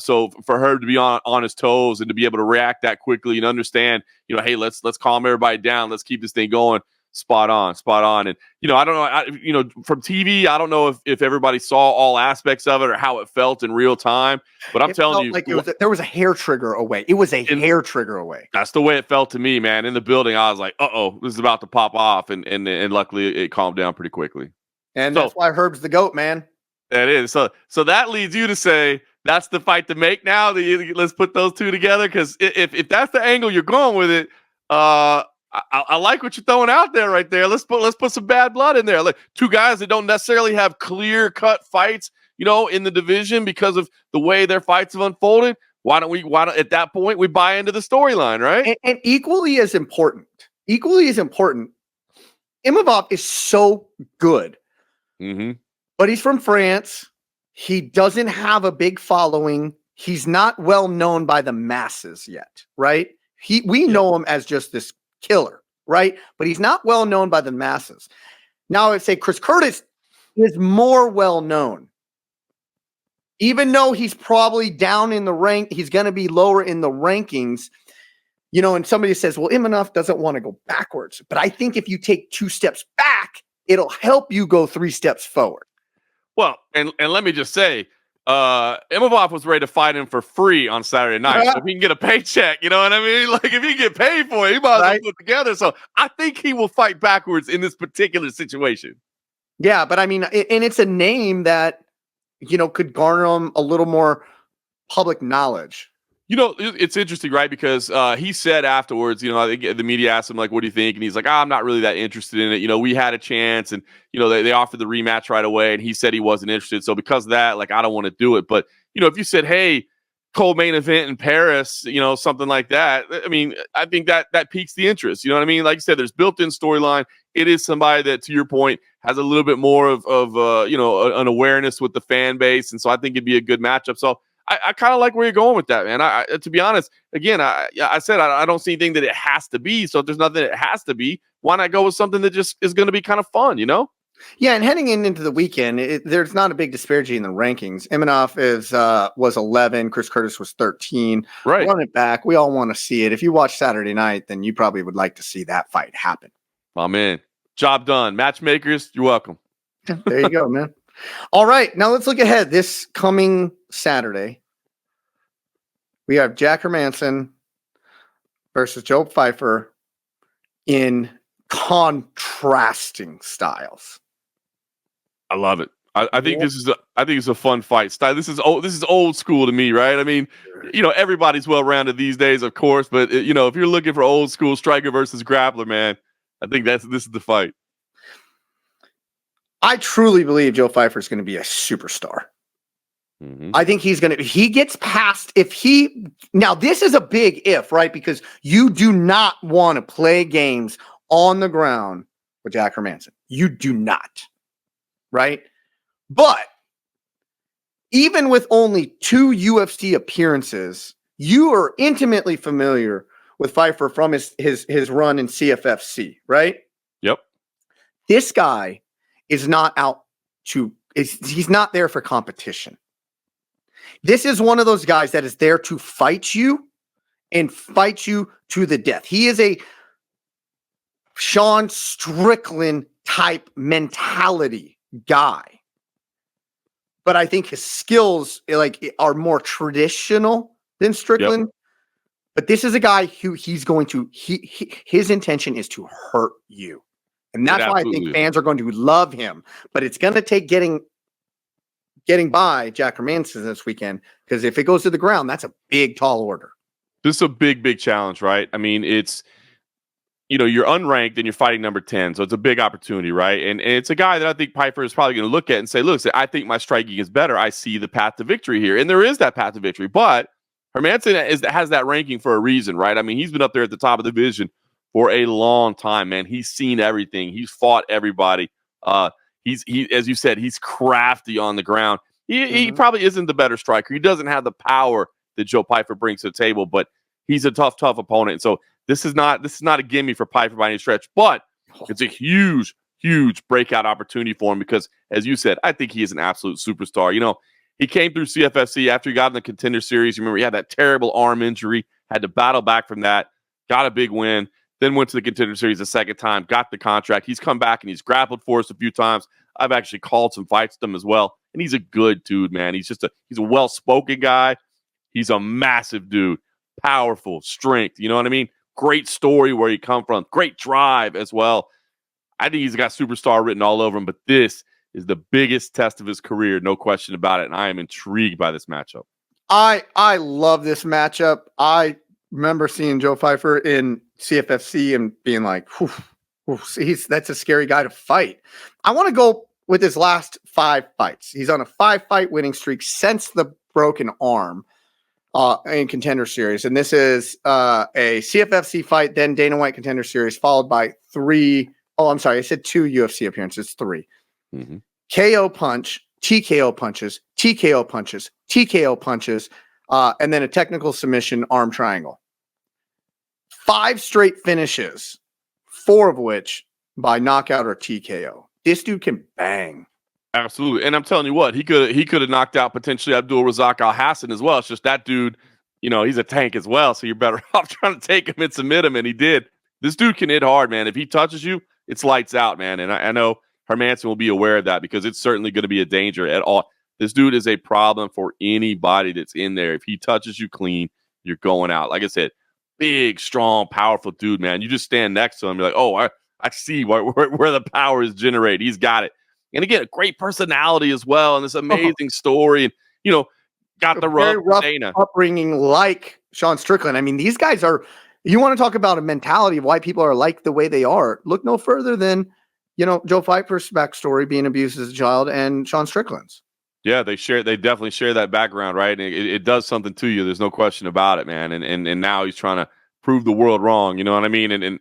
S3: So for her to be on his toes and to be able to react that quickly and understand, hey, let's calm everybody down. Let's keep this thing going. Spot on. And, I don't know, from TV, I don't know if everybody saw all aspects of it or how it felt in real time, but I'm telling you,
S2: there was a hair trigger away. It was a hair trigger away.
S3: That's the way it felt to me, man. In the building, I was like, uh-oh, this is about to pop off. And luckily it calmed down pretty quickly.
S2: And that's why Herb's the GOAT, man.
S3: That is. So that leads you to say that's the fight to make now. Let's put those two together. Because if that's the angle you're going with it, I like what you're throwing out there right there. Let's put some bad blood in there. Like two guys that don't necessarily have clear-cut fights, in the division because of the way their fights have unfolded. Why don't at that point we buy into the storyline, right?
S2: And equally as important equally as important, Imavov is so good, but he's from France. He doesn't have a big following. He's not well known by the masses yet, right? We know him as just this killer, right? But he's not well known by the masses. Now, I would say Chris Curtis is more well known. Even though he's probably down in the rank, he's going to be lower in the rankings. And somebody says, well, Imavov doesn't want to go backwards. But I think if you take 2 steps back, it'll help you go 3 steps forward.
S3: Well, and let me just say, Imavov was ready to fight him for free on Saturday night. So if he can get a paycheck, you know what I mean? Like, if he can get paid for it, he might as well put together. So I think he will fight backwards in this particular situation.
S2: Yeah, but I mean, and it's a name that, could garner him a little more public knowledge.
S3: It's interesting, right? Because he said afterwards, I think the media asked him, like, what do you think? And he's like, I'm not really that interested in it. We had a chance and, they offered the rematch right away. And he said he wasn't interested. So because of that, like, I don't want to do it. But, if you said, hey, co-main event in Paris, something like that, I mean, I think that piques the interest. You know what I mean? Like you said, there's built-in storyline. It is somebody that, to your point, has a little bit more of an awareness with the fan base. And so I think it'd be a good matchup. So I kind of like where you're going with that, man. To be honest, again, I said I don't see anything that it has to be. So if there's nothing that it has to be, why not go with something that just is going to be kind of fun,
S2: Yeah, and heading into the weekend, there's not a big disparity in the rankings. Imavov was 11, Chris Curtis was 13.
S3: Right.
S2: Run it back. We all want to see it. If you watch Saturday night, then you probably would like to see that fight happen.
S3: Oh, man. Job done. Matchmakers, you're welcome.
S2: There you go, man. All right, now let's look ahead. This coming Saturday, we have Jack Hermansson versus Joe Pyfer in contrasting styles.
S3: I love it. I think this is a fun fight style. This is old school to me, right? I mean, everybody's well rounded these days, of course, but if you're looking for old school striker versus grappler, man, I think this is the fight.
S2: I truly believe Joe Pyfer is going to be a superstar. I think he gets past now this is a big if, right? Because you do not want to play games on the ground with Jack Hermansson. You do not, right? But even with only 2 UFC appearances, you are intimately familiar with Pyfer from his run in CFFC, right?
S3: Yep.
S2: This guy is not he's not there for competition. This is one of those guys that is there to fight you and fight you to the death. He is a Sean Strickland type mentality guy. But I think his skills are more traditional than Strickland. Yep. But this is a guy who his intention is to hurt you. And that's why I think fans are going to love him. But it's going to take getting by Jack Hermansson this weekend, because if it goes to the ground, that's a big, tall order.
S3: This is a big, big challenge, right? I mean, it's, you're unranked and you're fighting number 10. So it's a big opportunity, right? And it's a guy that I think Pyfer is probably going to look at and say, look, I think my striking is better. I see the path to victory here. And there is that path to victory. But Hermansson has that ranking for a reason, right? I mean, he's been up there at the top of the division for a long time, man. He's seen everything. He's fought everybody. He as you said, he's crafty on the ground. He probably isn't the better striker. He doesn't have the power that Joe Pyfer brings to the table, but he's a tough opponent. So this is not a gimme for Pyfer by any stretch, but it's a huge, huge breakout opportunity for him because, as you said, I think he is an absolute superstar. He came through CFFC after he got in the Contender Series. You remember he had that terrible arm injury, had to battle back from that, got a big win, then went to the Contender Series a second time, got the contract. He's come back and he's grappled for us a few times. I've actually called some fights with him as well. And he's a good dude, man. He's a well-spoken guy. He's a massive dude. Powerful, strength. You know what I mean? Great story where he come from. Great drive as well. I think he's got superstar written all over him, but this is the biggest test of his career, no question about it. And I am intrigued by this matchup.
S2: I love this matchup. I remember seeing Joe Pyfer in CFFC and being like, that's a scary guy to fight. I want to go with his last 5 fights. He's on a 5-fight winning streak since the broken arm. in Contender Series. And this is a CFFC fight, then Dana White Contender Series, followed by I said 2 UFC appearances, 3.
S3: Mm-hmm.
S2: KO punch, TKO punches, TKO punches, TKO punches, and then a technical submission arm triangle. 5 straight finishes, 4 of which by knockout or TKO. This dude can bang.
S3: Absolutely. And I'm telling you what, he could have knocked out potentially Abdul Razak Al-Hassan as well. It's just that dude, he's a tank as well. So you're better off trying to take him and submit him. And he did. This dude can hit hard, man. If he touches you, it's lights out, man. And I know Hermansson will be aware of that because it's certainly going to be a danger at all. This dude is a problem for anybody that's in there. If he touches you clean, you're going out. Like I said, big, strong, powerful dude, man. You just stand next to him. You're like, oh, I see where the power is generated. He's got it. And again, a great personality as well, and this amazing story, and got the
S2: very rough
S3: Dana
S2: upbringing like Sean Strickland. I mean, these guys are. You want to talk about a mentality of why people are like the way they are? Look no further than Joe Pyfer's backstory, being abused as a child, and Sean Strickland's.
S3: Yeah, they definitely share that background, right? And it does something to you. There's no question about it, man. And now he's trying to prove the world wrong. You know what I mean? And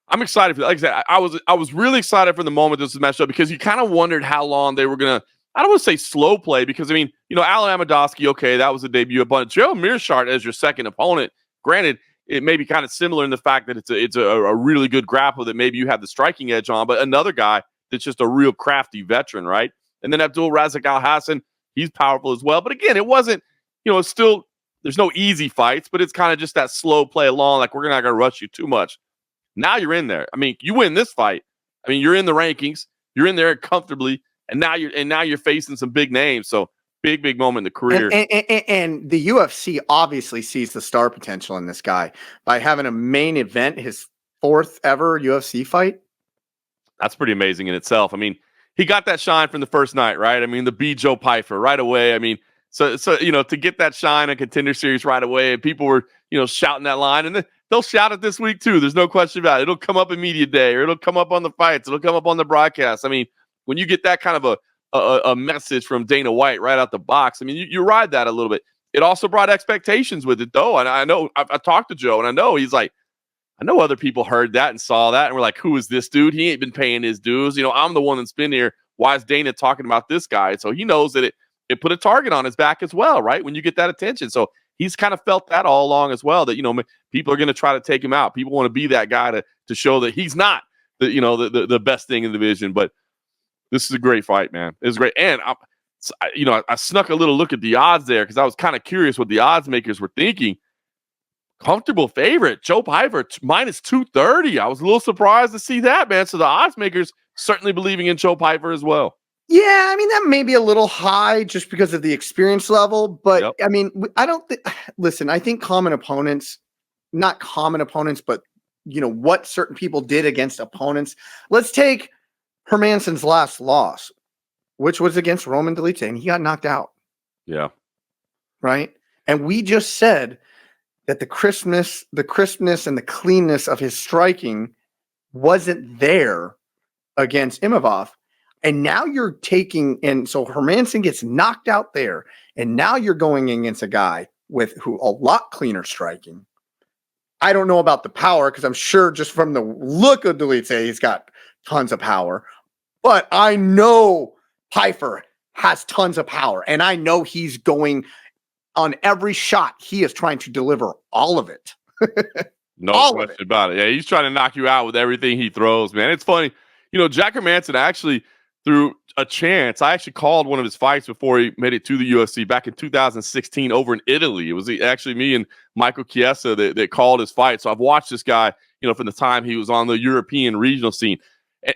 S3: I'm excited for that. Like I said, I was really excited for the moment this was matched up because you kind of wondered how long they were gonna. I don't want to say slow play because Alan Amidovsky, okay, that was a debut opponent. Joe Mearshart as your second opponent. Granted, it may be kind of similar in the fact that it's a really good grappler that maybe you have the striking edge on, but another guy that's just a real crafty veteran, right? And then Abdul Razak Al-Hassan, he's powerful as well. But again, it wasn't, it's still, there's no easy fights, but it's kind of just that slow play along, like we're not going to rush you too much. Now you're in there. I mean, you win this fight. I mean, you're in the rankings. You're in there comfortably, and now you're facing some big names. So big moment in the career.
S2: And the UFC obviously sees the star potential in this guy by having a main event, his 4th ever UFC fight.
S3: That's pretty amazing in itself. I mean, he got that shine from the first night, right? I mean, the B Joe Pyfer right away. I mean, so to get that shine in Contender Series right away, and people were shouting that line, and they'll shout it this week too. There's no question about it. It'll come up in media day, or it'll come up on the fights. It'll come up on the broadcast. I mean, when you get that kind of a message from Dana White right out the box, I mean, you ride that a little bit. It also brought expectations with it, though. And I know I talked to Joe, and I know he's like, I know other people heard that and saw that, and we're like, who is this dude? He ain't been paying his dues. I'm the one that's been here. Why is Dana talking about this guy? So he knows that it put a target on his back as well, right? When you get that attention. So he's kind of felt that all along as well, that, people are going to try to take him out. People want to be that guy to show that he's not the best thing in the division. But this is a great fight, man. It's great. And I snuck a little look at the odds there because I was kind of curious what the odds makers were thinking. Comfortable favorite, Joe Pyfer, minus 230. I was a little surprised to see that, man. So the odds makers certainly believing in Joe Pyfer as well.
S2: Yeah, I mean, that may be a little high just because of the experience level. But, yep. I mean, I don't listen, I think common opponents, not common opponents, but, what certain people did against opponents. Let's take Hermansson's last loss, which was against Roman Dolidze, and he got knocked out.
S3: Yeah.
S2: Right? And we just said that the crispness and the cleanness of his striking wasn't there against Imavov. And now you're taking, and so Hermansson gets knocked out there, and now you're going against a guy who a lot cleaner striking. I don't know about the power, because I'm sure just from the look of Dolidze, he's got tons of power. But I know Pyfer has tons of power, and I know he's going on every shot. He is trying to deliver all of it.
S3: No question about it. Yeah, he's trying to knock you out with everything he throws, man. It's funny. Jack Hermansson actually, through a chance, I actually called one of his fights before he made it to the UFC back in 2016 over in Italy. It was actually me and Michael Chiesa that called his fight. So I've watched this guy, from the time he was on the European regional scene.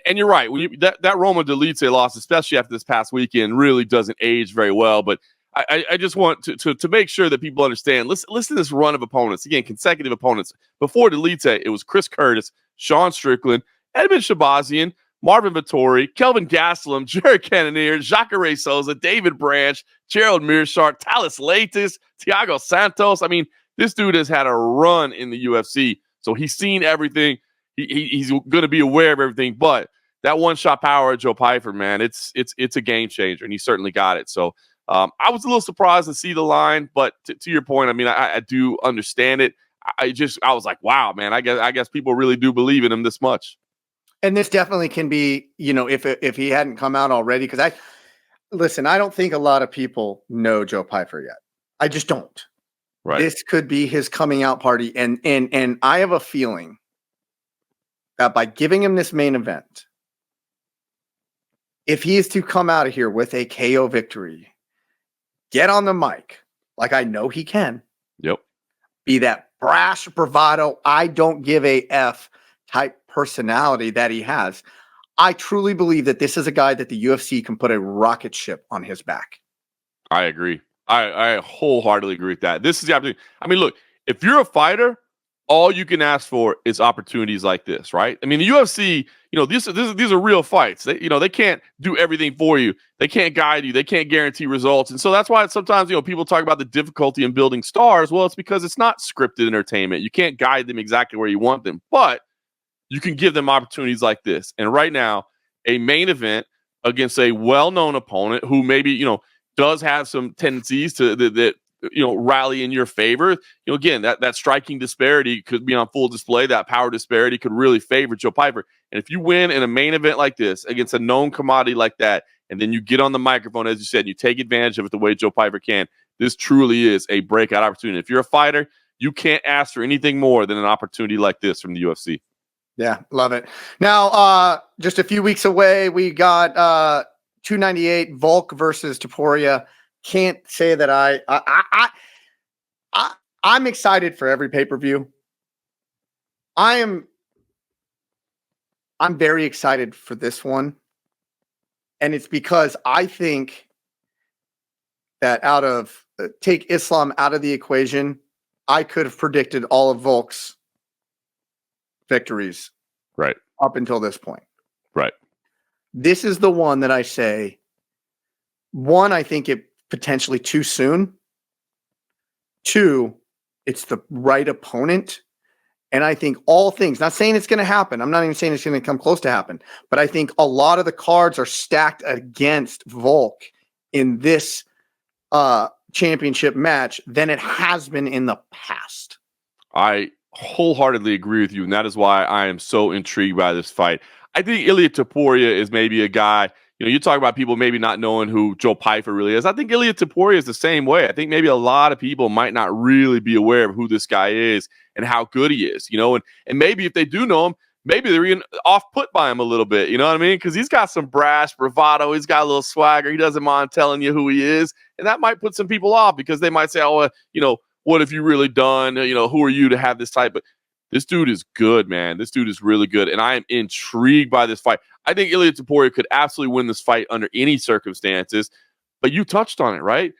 S3: And you're right. When that Roman Dolidze loss, especially after this past weekend, really doesn't age very well. But I just want to make sure that people understand. Listen to this run of opponents. Again, consecutive opponents. Before Dolidze, it was Chris Curtis, Sean Strickland, Edmund Shabazian, Marvin Vettori, Kelvin Gastelum, Jared Cannonier, Jacare Souza, David Branch, Gerald Mearshart, Talis Leites, Thiago Santos. I mean, this dude has had a run in the UFC. So he's seen everything. He's going to be aware of everything. But that one-shot power of Joe Pyfer, man, it's a game changer, and he certainly got it. So I was a little surprised to see the line, but to your point, I mean, I do understand it. I was like, wow, man, I guess people really do believe in him this much.
S2: And this definitely can be, if he hadn't come out already, because I don't think a lot of people know Joe Pyfer yet. I just don't.
S3: Right.
S2: This could be his coming out party. And I have a feeling that by giving him this main event, if he is to come out of here with a KO victory, get on the mic, like I know he can.
S3: Yep.
S2: Be that brash, bravado, I don't give a F type personality that he has. I truly believe that this is a guy that the UFC can put a rocket ship on his back.
S3: I agree. I wholeheartely agree with that. This is the opportunity. I mean, look, if you're a fighter, all you can ask for is opportunities like this, right? I mean, the UFC, these are real fights. They can't do everything for you. They can't guide you. They can't guarantee results. And so that's why sometimes, people talk about the difficulty in building stars. Well, it's because it's not scripted entertainment. You can't guide them exactly where you want them, but you can give them opportunities like this. And right now, a main event against a well-known opponent who maybe, does have some tendencies to that rally in your favor. Again, that striking disparity could be on full display. That power disparity could really favor Joe Pyfer. And if you win in a main event like this against a known commodity like that, and then you get on the microphone, as you said, you take advantage of it the way Joe Pyfer can, this truly is a breakout opportunity. If you're a fighter, you can't ask for anything more than an opportunity like this from the UFC.
S2: Yeah, love it. Now, just a few weeks away, we got 298 Volk versus Topuria. Can't say that I'm excited for every pay-per-view. I'm very excited for this one. And it's because I think that take Islam out of the equation, I could have predicted all of Volk's victories
S3: right
S2: up until this point.
S3: Right.
S2: This is the one that I say, one, I think it potentially too soon. Two, it's the right opponent. And I think all things, not saying it's going to happen. I'm not even saying it's going to come close to happen, but I think a lot of the cards are stacked against Volk in this championship match than it has been in the past.
S3: I wholeheartedly agree with you, and that is why I am so intrigued by this fight. I think Ilia Topuria is maybe a guy, you talk about people maybe not knowing who Joe Pyfer really is. I think Ilia Topuria is the same way. I think maybe a lot of people might not really be aware of who this guy is and how good he is, and maybe if they do know him, maybe they're even off put by him a little bit, you know what I mean? Because he's got some brash bravado, he's got a little swagger, he doesn't mind telling you who he is, and that might put some people off because they might say, what have you really done? Who are you to have this type? But this dude is good, man. This dude is really good. And I am intrigued by this fight. I think Ilia Topuria could absolutely win this fight under any circumstances. But you touched on it, right?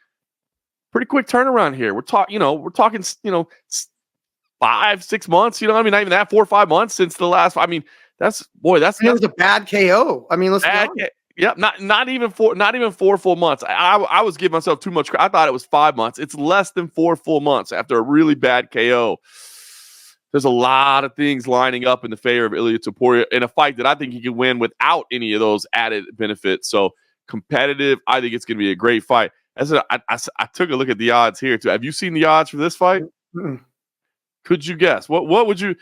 S3: Pretty quick turnaround here. We're talking 5-6 months, not even that, 4 or 5 months since the last. I mean, it was
S2: a bad KO. I mean, let's be honest.
S3: Yeah, not even 4 full months. I was giving myself too much credit. I thought it was 5 months. It's less than 4 full months after a really bad KO. There's a lot of things lining up in the favor of Ilia Topuria in a fight that I think he can win without any of those added benefits. So competitive, I think it's going to be a great fight. I took a look at the odds here too. Have you seen the odds for this fight?
S2: Mm-hmm.
S3: Could you guess? What would your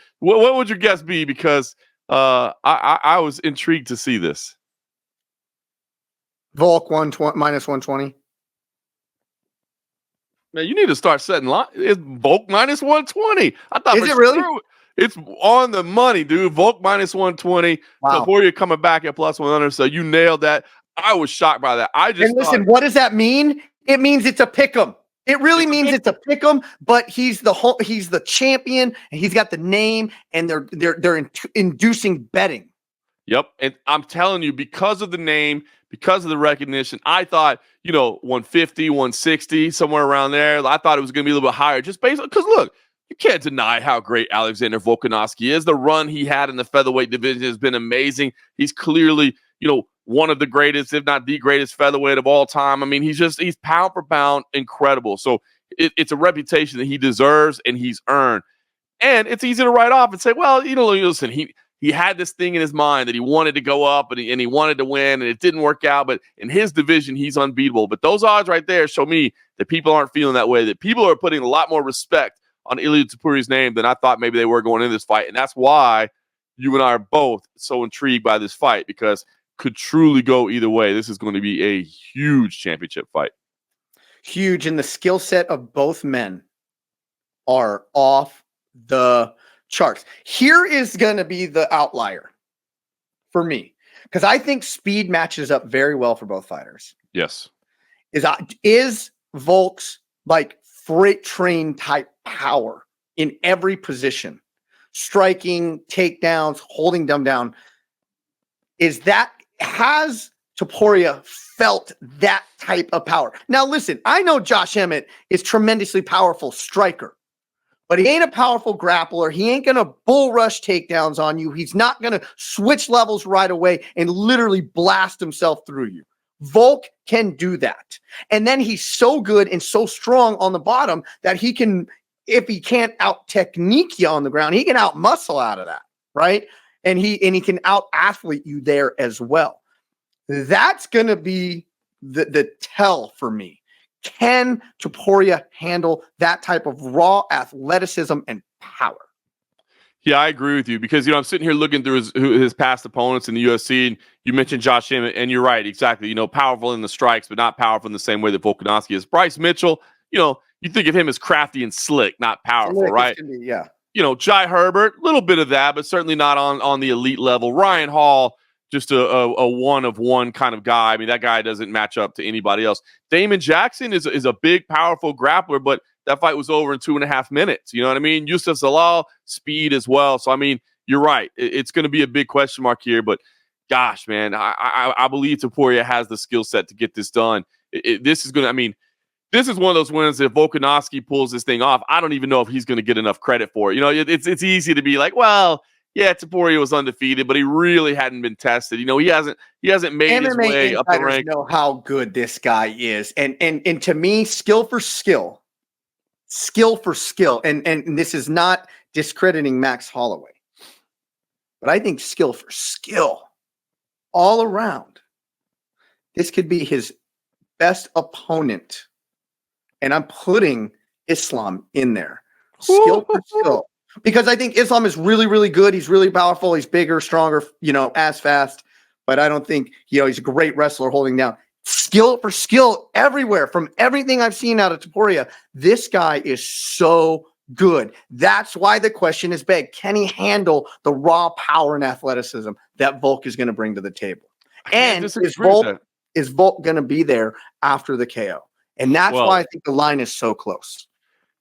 S3: guess be? Because I was intrigued to see this.
S2: Volk minus 120.
S3: Man, you need to start setting line. It's Volk minus 120. I thought,
S2: is it really?
S3: It's on the money, dude. Volk minus 120.
S2: Wow.
S3: Topuria coming back at plus 100. So you nailed that. I was shocked by that.
S2: Listen, what does that mean? It means it's a pick'em. It really means it's a pick'em. But he's the champion, and he's got the name, and they're inducing betting.
S3: Yep, and I'm telling you, because of the name, because of the recognition, I thought, 150, 160, somewhere around there. I thought it was going to be a little bit higher, just based on, because look, you can't deny how great Alexander Volkanovski is. The run he had in the featherweight division has been amazing. He's clearly, one of the greatest, if not the greatest featherweight of all time. I mean, he's pound for pound incredible. So it's a reputation that he deserves and he's earned. And it's easy to write off and say, well, listen, he had this thing in his mind that he wanted to go up and he wanted to win, and it didn't work out. But in his division, he's unbeatable. But those odds right there show me that people aren't feeling that way, that people are putting a lot more respect on Ilia Topuria's name than I thought maybe they were going into this fight. And that's why you and I are both so intrigued by this fight, because could truly go either way. This is going to be a huge championship fight.
S2: Huge. And the skill set of both men are off the charts. Here is going to be the outlier for me, because I think speed matches up very well for both fighters.
S3: Yes.
S2: Is Volk's like freight train type power in every position, striking, takedowns, holding them down, has Topuria felt that type of power? Now, listen, I know Josh Emmett is tremendously powerful striker, but he ain't a powerful grappler. He ain't going to bull rush takedowns on you. He's not going to switch levels right away and literally blast himself through you. Volk can do that. And then he's so good and so strong on the bottom that he can, if he can't out technique you on the ground, he can out muscle out of that, right? And he can out athlete you there as well. That's going to be the tell for me. Can Topuria handle that type of raw athleticism and power?
S3: Yeah, I agree with you, because, I'm sitting here looking through his past opponents in the UFC, and you mentioned Josh Emmett, and you're right, exactly. Powerful in the strikes, but not powerful in the same way that Volkanovski is. Bryce Mitchell, you think of him as crafty and slick, not powerful, right?
S2: Yeah.
S3: Jai Herbert, a little bit of that, but certainly not on the elite level. Ryan Hall, just a one-of-one kind of guy. I mean, that guy doesn't match up to anybody else. Damon Jackson is a big, powerful grappler, but that fight was over in 2.5 minutes. You know what I mean? Yusuf Zalal, speed as well. So, I mean, you're right. It's going to be a big question mark here, but gosh, man, I believe Topuria has the skill set to get this done. This is one of those wins that if Volkanovski pulls this thing off, I don't even know if he's going to get enough credit for it. It's easy to be like, well, yeah, Topuria was undefeated, but he really hadn't been tested. He hasn't made his way up the rank.
S2: Know how good this guy is, and to me, skill for skill, and this is not discrediting Max Holloway, but I think skill for skill, all around, this could be his best opponent, and I'm putting Islam in there. Skill for skill. Because I think Islam is really, really good. He's really powerful. He's bigger, stronger, as fast. But I don't think, he's a great wrestler holding down. Skill for skill everywhere. From everything I've seen out of Topuria, this guy is so good. That's why the question is big. Can he handle the raw power and athleticism that Volk is going to bring to the table? And is Volk going to be there after the KO? And that's why I think the line is so close.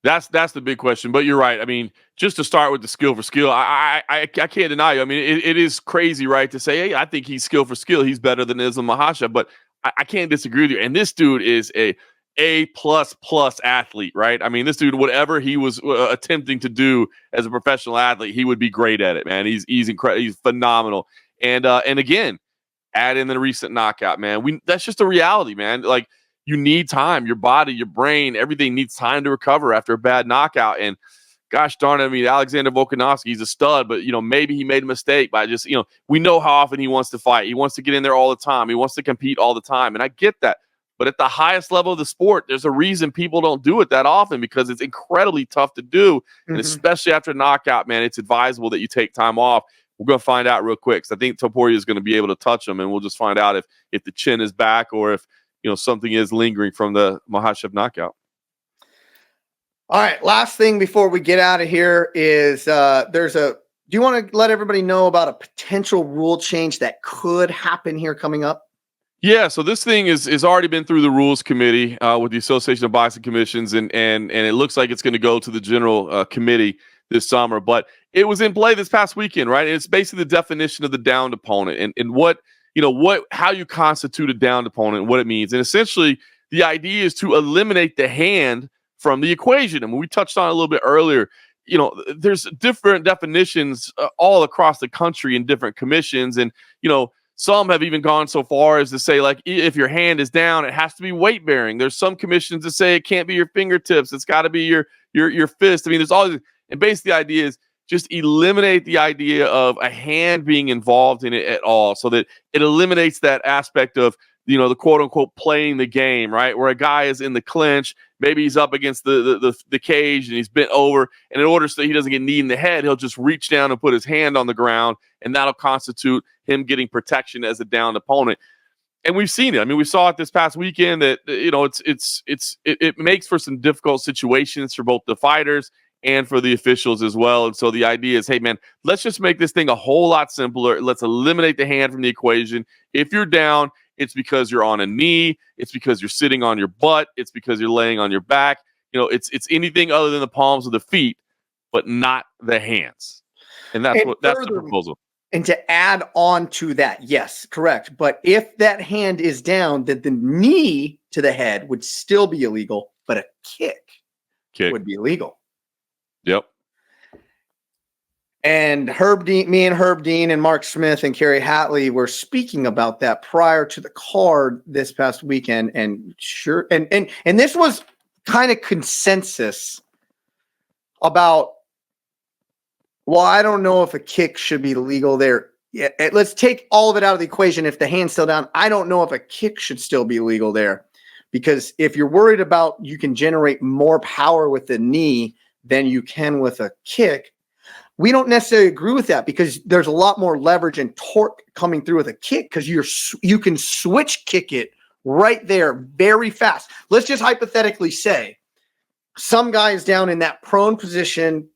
S3: That's the big question. But you're right. I mean, just to start with the skill for skill, I can't deny you. I mean, it is crazy, right, to say, hey, I think he's skill for skill. He's better than Islam Makhachev, but I can't disagree with you. And this dude is A++ athlete, right? I mean, this dude, whatever he was attempting to do as a professional athlete, he would be great at it, man. He's incredible. He's phenomenal. And again, add in the recent knockout, man. That's just a reality, man. Like, you need time. Your body, your brain, everything needs time to recover after a bad knockout. And gosh darn it, I mean, Alexander Volkanovski, he's a stud, but, maybe he made a mistake by just, we know how often he wants to fight. He wants to get in there all the time. He wants to compete all the time. And I get that. But at the highest level of the sport, there's a reason people don't do it that often, because it's incredibly tough to do. Mm-hmm. And especially after a knockout, man, it's advisable that you take time off. We're going to find out real quick. So I think Topuria is going to be able to touch him, and we'll just find out if the chin is back or if, something is lingering from the Makhachev knockout.
S2: All right. Last thing before we get out of here is do you want to let everybody know about a potential rule change that could happen here coming up?
S3: Yeah. So this thing is already been through the rules committee with the Association of Boxing Commissions, and it looks like it's going to go to the general committee this summer, but it was in play this past weekend, right? And it's basically the definition of the downed opponent and what, how you constitute a downed opponent and what it means. And essentially, the idea is to eliminate the hand from the equation. And we touched on it a little bit earlier. There's different definitions all across the country in different commissions. And, some have even gone so far as to say, like, if your hand is down, it has to be weight bearing. There's some commissions that say it can't be your fingertips. It's got to be your fist. I mean, there's all, and basically the idea is just eliminate the idea of a hand being involved in it at all, so that it eliminates that aspect of, the quote unquote playing the game, right? Where a guy is in the clinch, maybe he's up against the cage and he's bent over, and in order so that he doesn't get kneed in the head, he'll just reach down and put his hand on the ground, and that'll constitute him getting protection as a downed opponent. And we've seen it. I mean, we saw it this past weekend that, it makes for some difficult situations for both the fighters and for the officials as well. And so the idea is, hey, man, let's just make this thing a whole lot simpler. Let's eliminate the hand from the equation. If you're down, it's because you're on a knee. It's because you're sitting on your butt. It's because you're laying on your back. It's anything other than the palms of the feet, but not the hands. And that's the proposal.
S2: And to add on to that, yes, correct. But if that hand is down, then the knee to the head would still be illegal, but a kick would be illegal.
S3: Yep.
S2: And me and Herb Dean and Mark Smith and Kerry Hatley were speaking about that prior to the card this past weekend. And this was kind of consensus about, well, I don't know if a kick should be legal there. Yeah, let's take all of it out of the equation. If the hand's still down, I don't know if a kick should still be legal there, because if you're worried about you can generate more power with the knee than you can with a kick, we don't necessarily agree with that, because there's a lot more leverage and torque coming through with a kick, because you can switch kick it right there very fast. Let's just hypothetically say some guy is down in that prone position,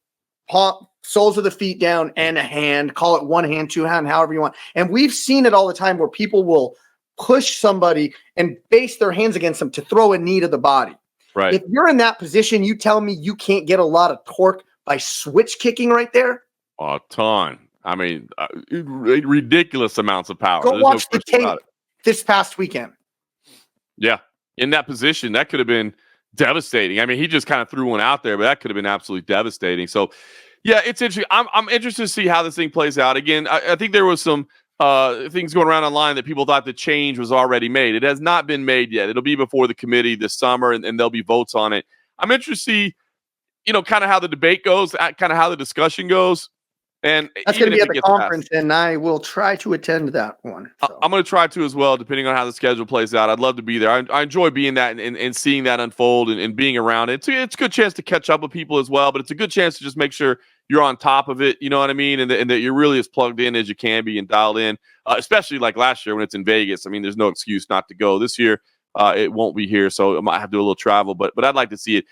S2: soles of the feet down, and a hand, call it one hand, two hand, however you want. And we've seen it all the time where people will push somebody and base their hands against them to throw a knee to the body.
S3: Right.
S2: If you're in that position, you tell me you can't get a lot of torque by switch kicking right there?
S3: A ton. I mean, ridiculous amounts of power.
S2: Go watch the tape this past weekend.
S3: Yeah. In that position, that could have been devastating. I mean, he just kind of threw one out there, but that could have been absolutely devastating. So, yeah, it's interesting. I'm interested to see how this thing plays out. Again, I think there was some things going around online that people thought the change was already made. It has not been made yet. It'll be before the committee this summer, and there'll be votes on it. I'm interested to see, kind of how the debate goes, kind of how the discussion goes. And
S2: that's going to be at the conference, and I will try to attend that one. So.
S3: I'm going to try to as well, depending on how the schedule plays out. I'd love to be there. I enjoy being that and seeing that unfold and being around it. It's a good chance to catch up with people as well, but it's a good chance to just make sure you're on top of it, you know what I mean? And that you're really as plugged in as you can be and dialed in, especially like last year when it's in Vegas. I mean, there's no excuse not to go. This year, it won't be here, so I might have to do a little travel, but I'd like to see it.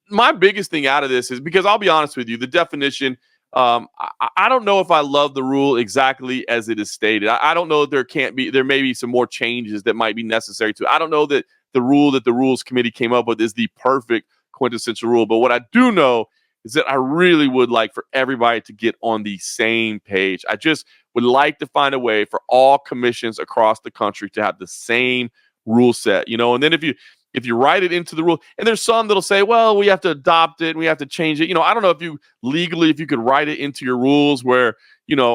S3: My biggest thing out of this is, because I'll be honest with you, the definition, I don't know if I love the rule exactly as it is stated. I don't know that there may be some more changes that might be necessary to it. I don't know that the rule that the Rules Committee came up with is the perfect quintessential rule. But what I do know is that I really would like for everybody to get on the same page. I just would like to find a way for all commissions across the country to have the same rule set, and then if you write it into the rule, and there's some that'll say, well, we have to adopt it and we have to change it. I don't know if you could write it into your rules where,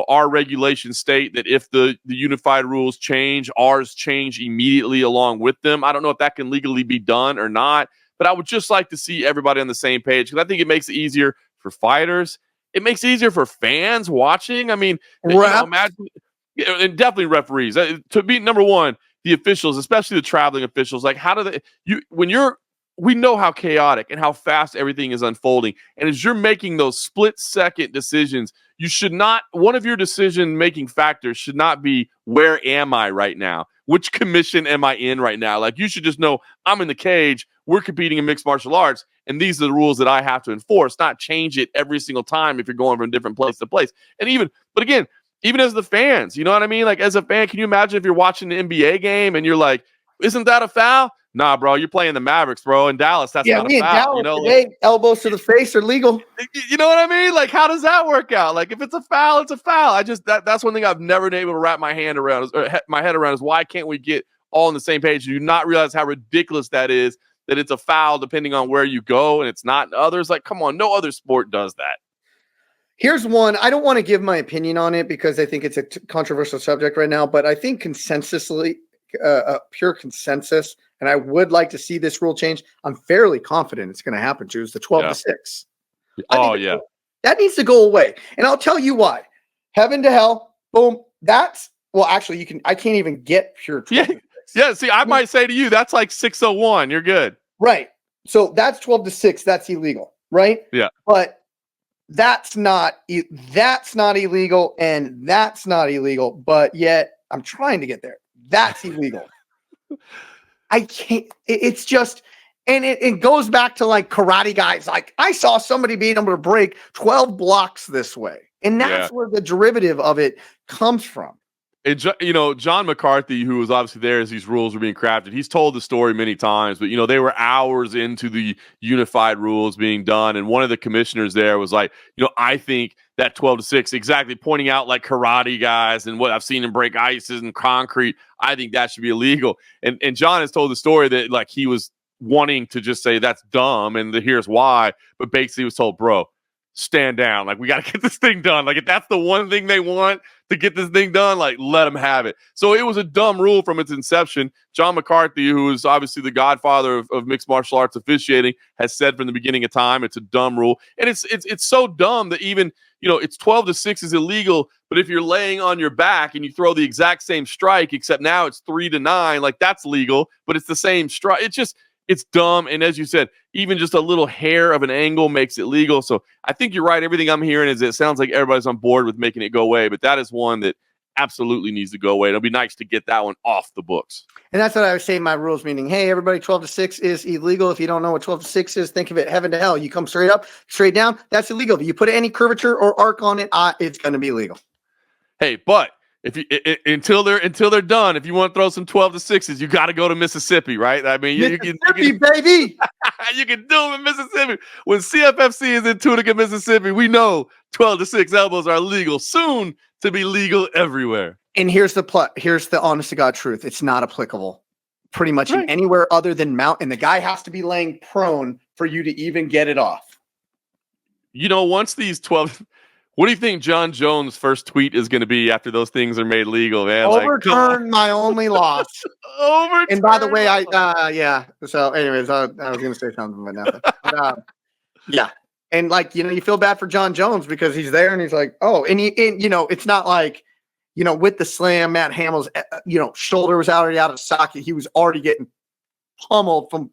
S3: our regulations state that if the unified rules change, ours change immediately along with them. I don't know if that can legally be done or not, but I would just like to see everybody on the same page, because I think it makes it easier for fighters. It makes it easier for fans watching. I mean, imagine, and definitely referees. To be number one, the officials, especially the traveling officials, like how do we know how chaotic and how fast everything is unfolding. And as you're making those split second decisions, one of your decision making factors should not be, where am I right now? Which commission am I in right now? Like, you should just know, I'm in the cage, we're competing in mixed martial arts, and these are the rules that I have to enforce, not change it every single time if you're going from different place to place. But again, even as the fans, you know what I mean? Like, as a fan, can you imagine if you're watching the NBA game and you're like, isn't that a foul? Nah, bro, you're playing the Mavericks, bro. In Dallas, that's not a foul.
S2: Dallas, today, elbows to the face are legal.
S3: You know what I mean? Like, how does that work out? Like, if it's a foul, it's a foul. That's one thing I've never been able to wrap my head around is why can't we get all on the same page? Do you not realize how ridiculous that is, that it's a foul depending on where you go and it's not in others? Like, come on, no other sport does that.
S2: Here's one. I don't want to give my opinion on it because I think it's a controversial subject right now, but I think pure consensus, and I would like to see this rule change. I'm fairly confident it's going to happen, too. It's the 12-6.
S3: Oh, yeah.
S2: That needs to go away. And I'll tell you why. Heaven to hell, boom. Actually, I can't even get pure 12 to 6.
S3: Yeah, see, I might say to you, that's like 601. You're good.
S2: Right. So that's 12 to 6. That's illegal, right?
S3: Yeah.
S2: But that's not illegal, and that's not illegal. But yet I'm trying to get there. That's illegal. I can't. It's just, and it goes back to like karate guys. Like I saw somebody being able to break 12 blocks this way, and that's where the derivative of it comes from.
S3: And, John McCarthy, who was obviously there as these rules were being crafted, he's told the story many times, but, they were hours into the unified rules being done. And one of the commissioners there was like, I think that 12 to 6, exactly pointing out like karate guys and what I've seen them break ices and concrete. I think that should be illegal. And John has told the story that like he was wanting to just say that's dumb and here's why. But basically was told, bro, stand down. Like, we got to get this thing done. Like, if that's the one thing they want to get this thing done, like, let them have it. So it was a dumb rule from its inception. John McCarthy, who is obviously the godfather of mixed martial arts officiating, has said from the beginning of time, it's a dumb rule. And it's so dumb that even, it's 12 to 6 is illegal. But if you're laying on your back and you throw the exact same strike, except now it's 3 to 9, like that's legal, but it's the same strike. It's dumb. And as you said, even just a little hair of an angle makes it legal. So I think you're right. Everything I'm hearing is it sounds like everybody's on board with making it go away. But that is one that absolutely needs to go away. It'll be nice to get that one off the books.
S2: And that's what I was saying, my rules, meaning, hey, everybody, 12 to 6 is illegal. If you don't know what 12 to 6 is, think of it heaven to hell. You come straight up, straight down, that's illegal. If you put any curvature or arc on it, it's going to be illegal.
S3: Hey, but if you until they're done, if you want to throw some 12 to 6s, you got to go to Mississippi, right? I mean, you can
S2: baby.
S3: You can do them in Mississippi. When CFFC is in Tunica, Mississippi, we know 12 to 6 elbows are legal, soon to be legal everywhere.
S2: And here's the honest to God truth. It's not applicable pretty much in anywhere other than mount. And the guy has to be laying prone for you to even get it off.
S3: Once these 12, what do you think John Jones' first tweet is going to be after those things are made legal, man?
S2: Overturn my only loss.
S3: Overturn.
S2: And by the way, yeah. So anyways, I was going to say something, but nothing. But, yeah. And like, you feel bad for John Jones because he's there and he's like, oh, and it's not like, with the slam, Matt Hamill's, shoulder was already out of socket. He was already getting pummeled from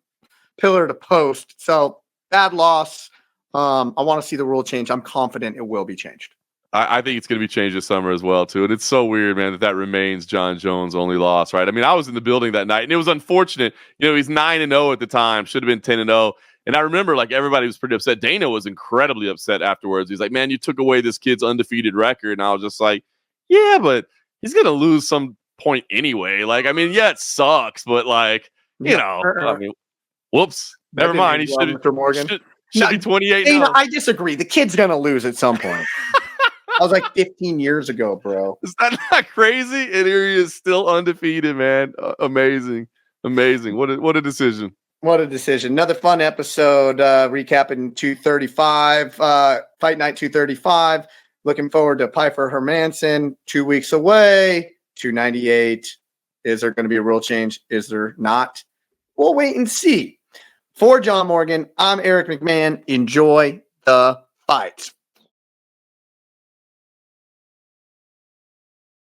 S2: pillar to post. So bad loss. I want to see the rule change. I'm confident it will be changed.
S3: I think it's going to be changed this summer as well, too. And it's so weird, man, that remains John Jones' only loss, right? I mean, I was in the building that night, and it was unfortunate. He's 9-0 at the time. Should have been 10-0. And I remember, like, everybody was pretty upset. Dana was incredibly upset afterwards. He's like, man, you took away this kid's undefeated record. And I was just like, yeah, but he's going to lose some point anyway. Like, I mean, yeah, it sucks, but, like, I mean, whoops. Never mind. He should
S2: Mr. Morgan.
S3: Should be 28.
S2: Dana, I disagree. The kid's going to lose at some point. That was like 15 years ago, bro.
S3: Is that not crazy? And here he is still undefeated, man. Amazing. What a decision.
S2: What a decision. Another fun episode recapping 235, Fight Night 235. Looking forward to Pyfer Hermansson 2 weeks away. 298. Is there going to be a rule change? Is there not? We'll wait and see. For John Morgan, I'm Eric McMahon. Enjoy the fights.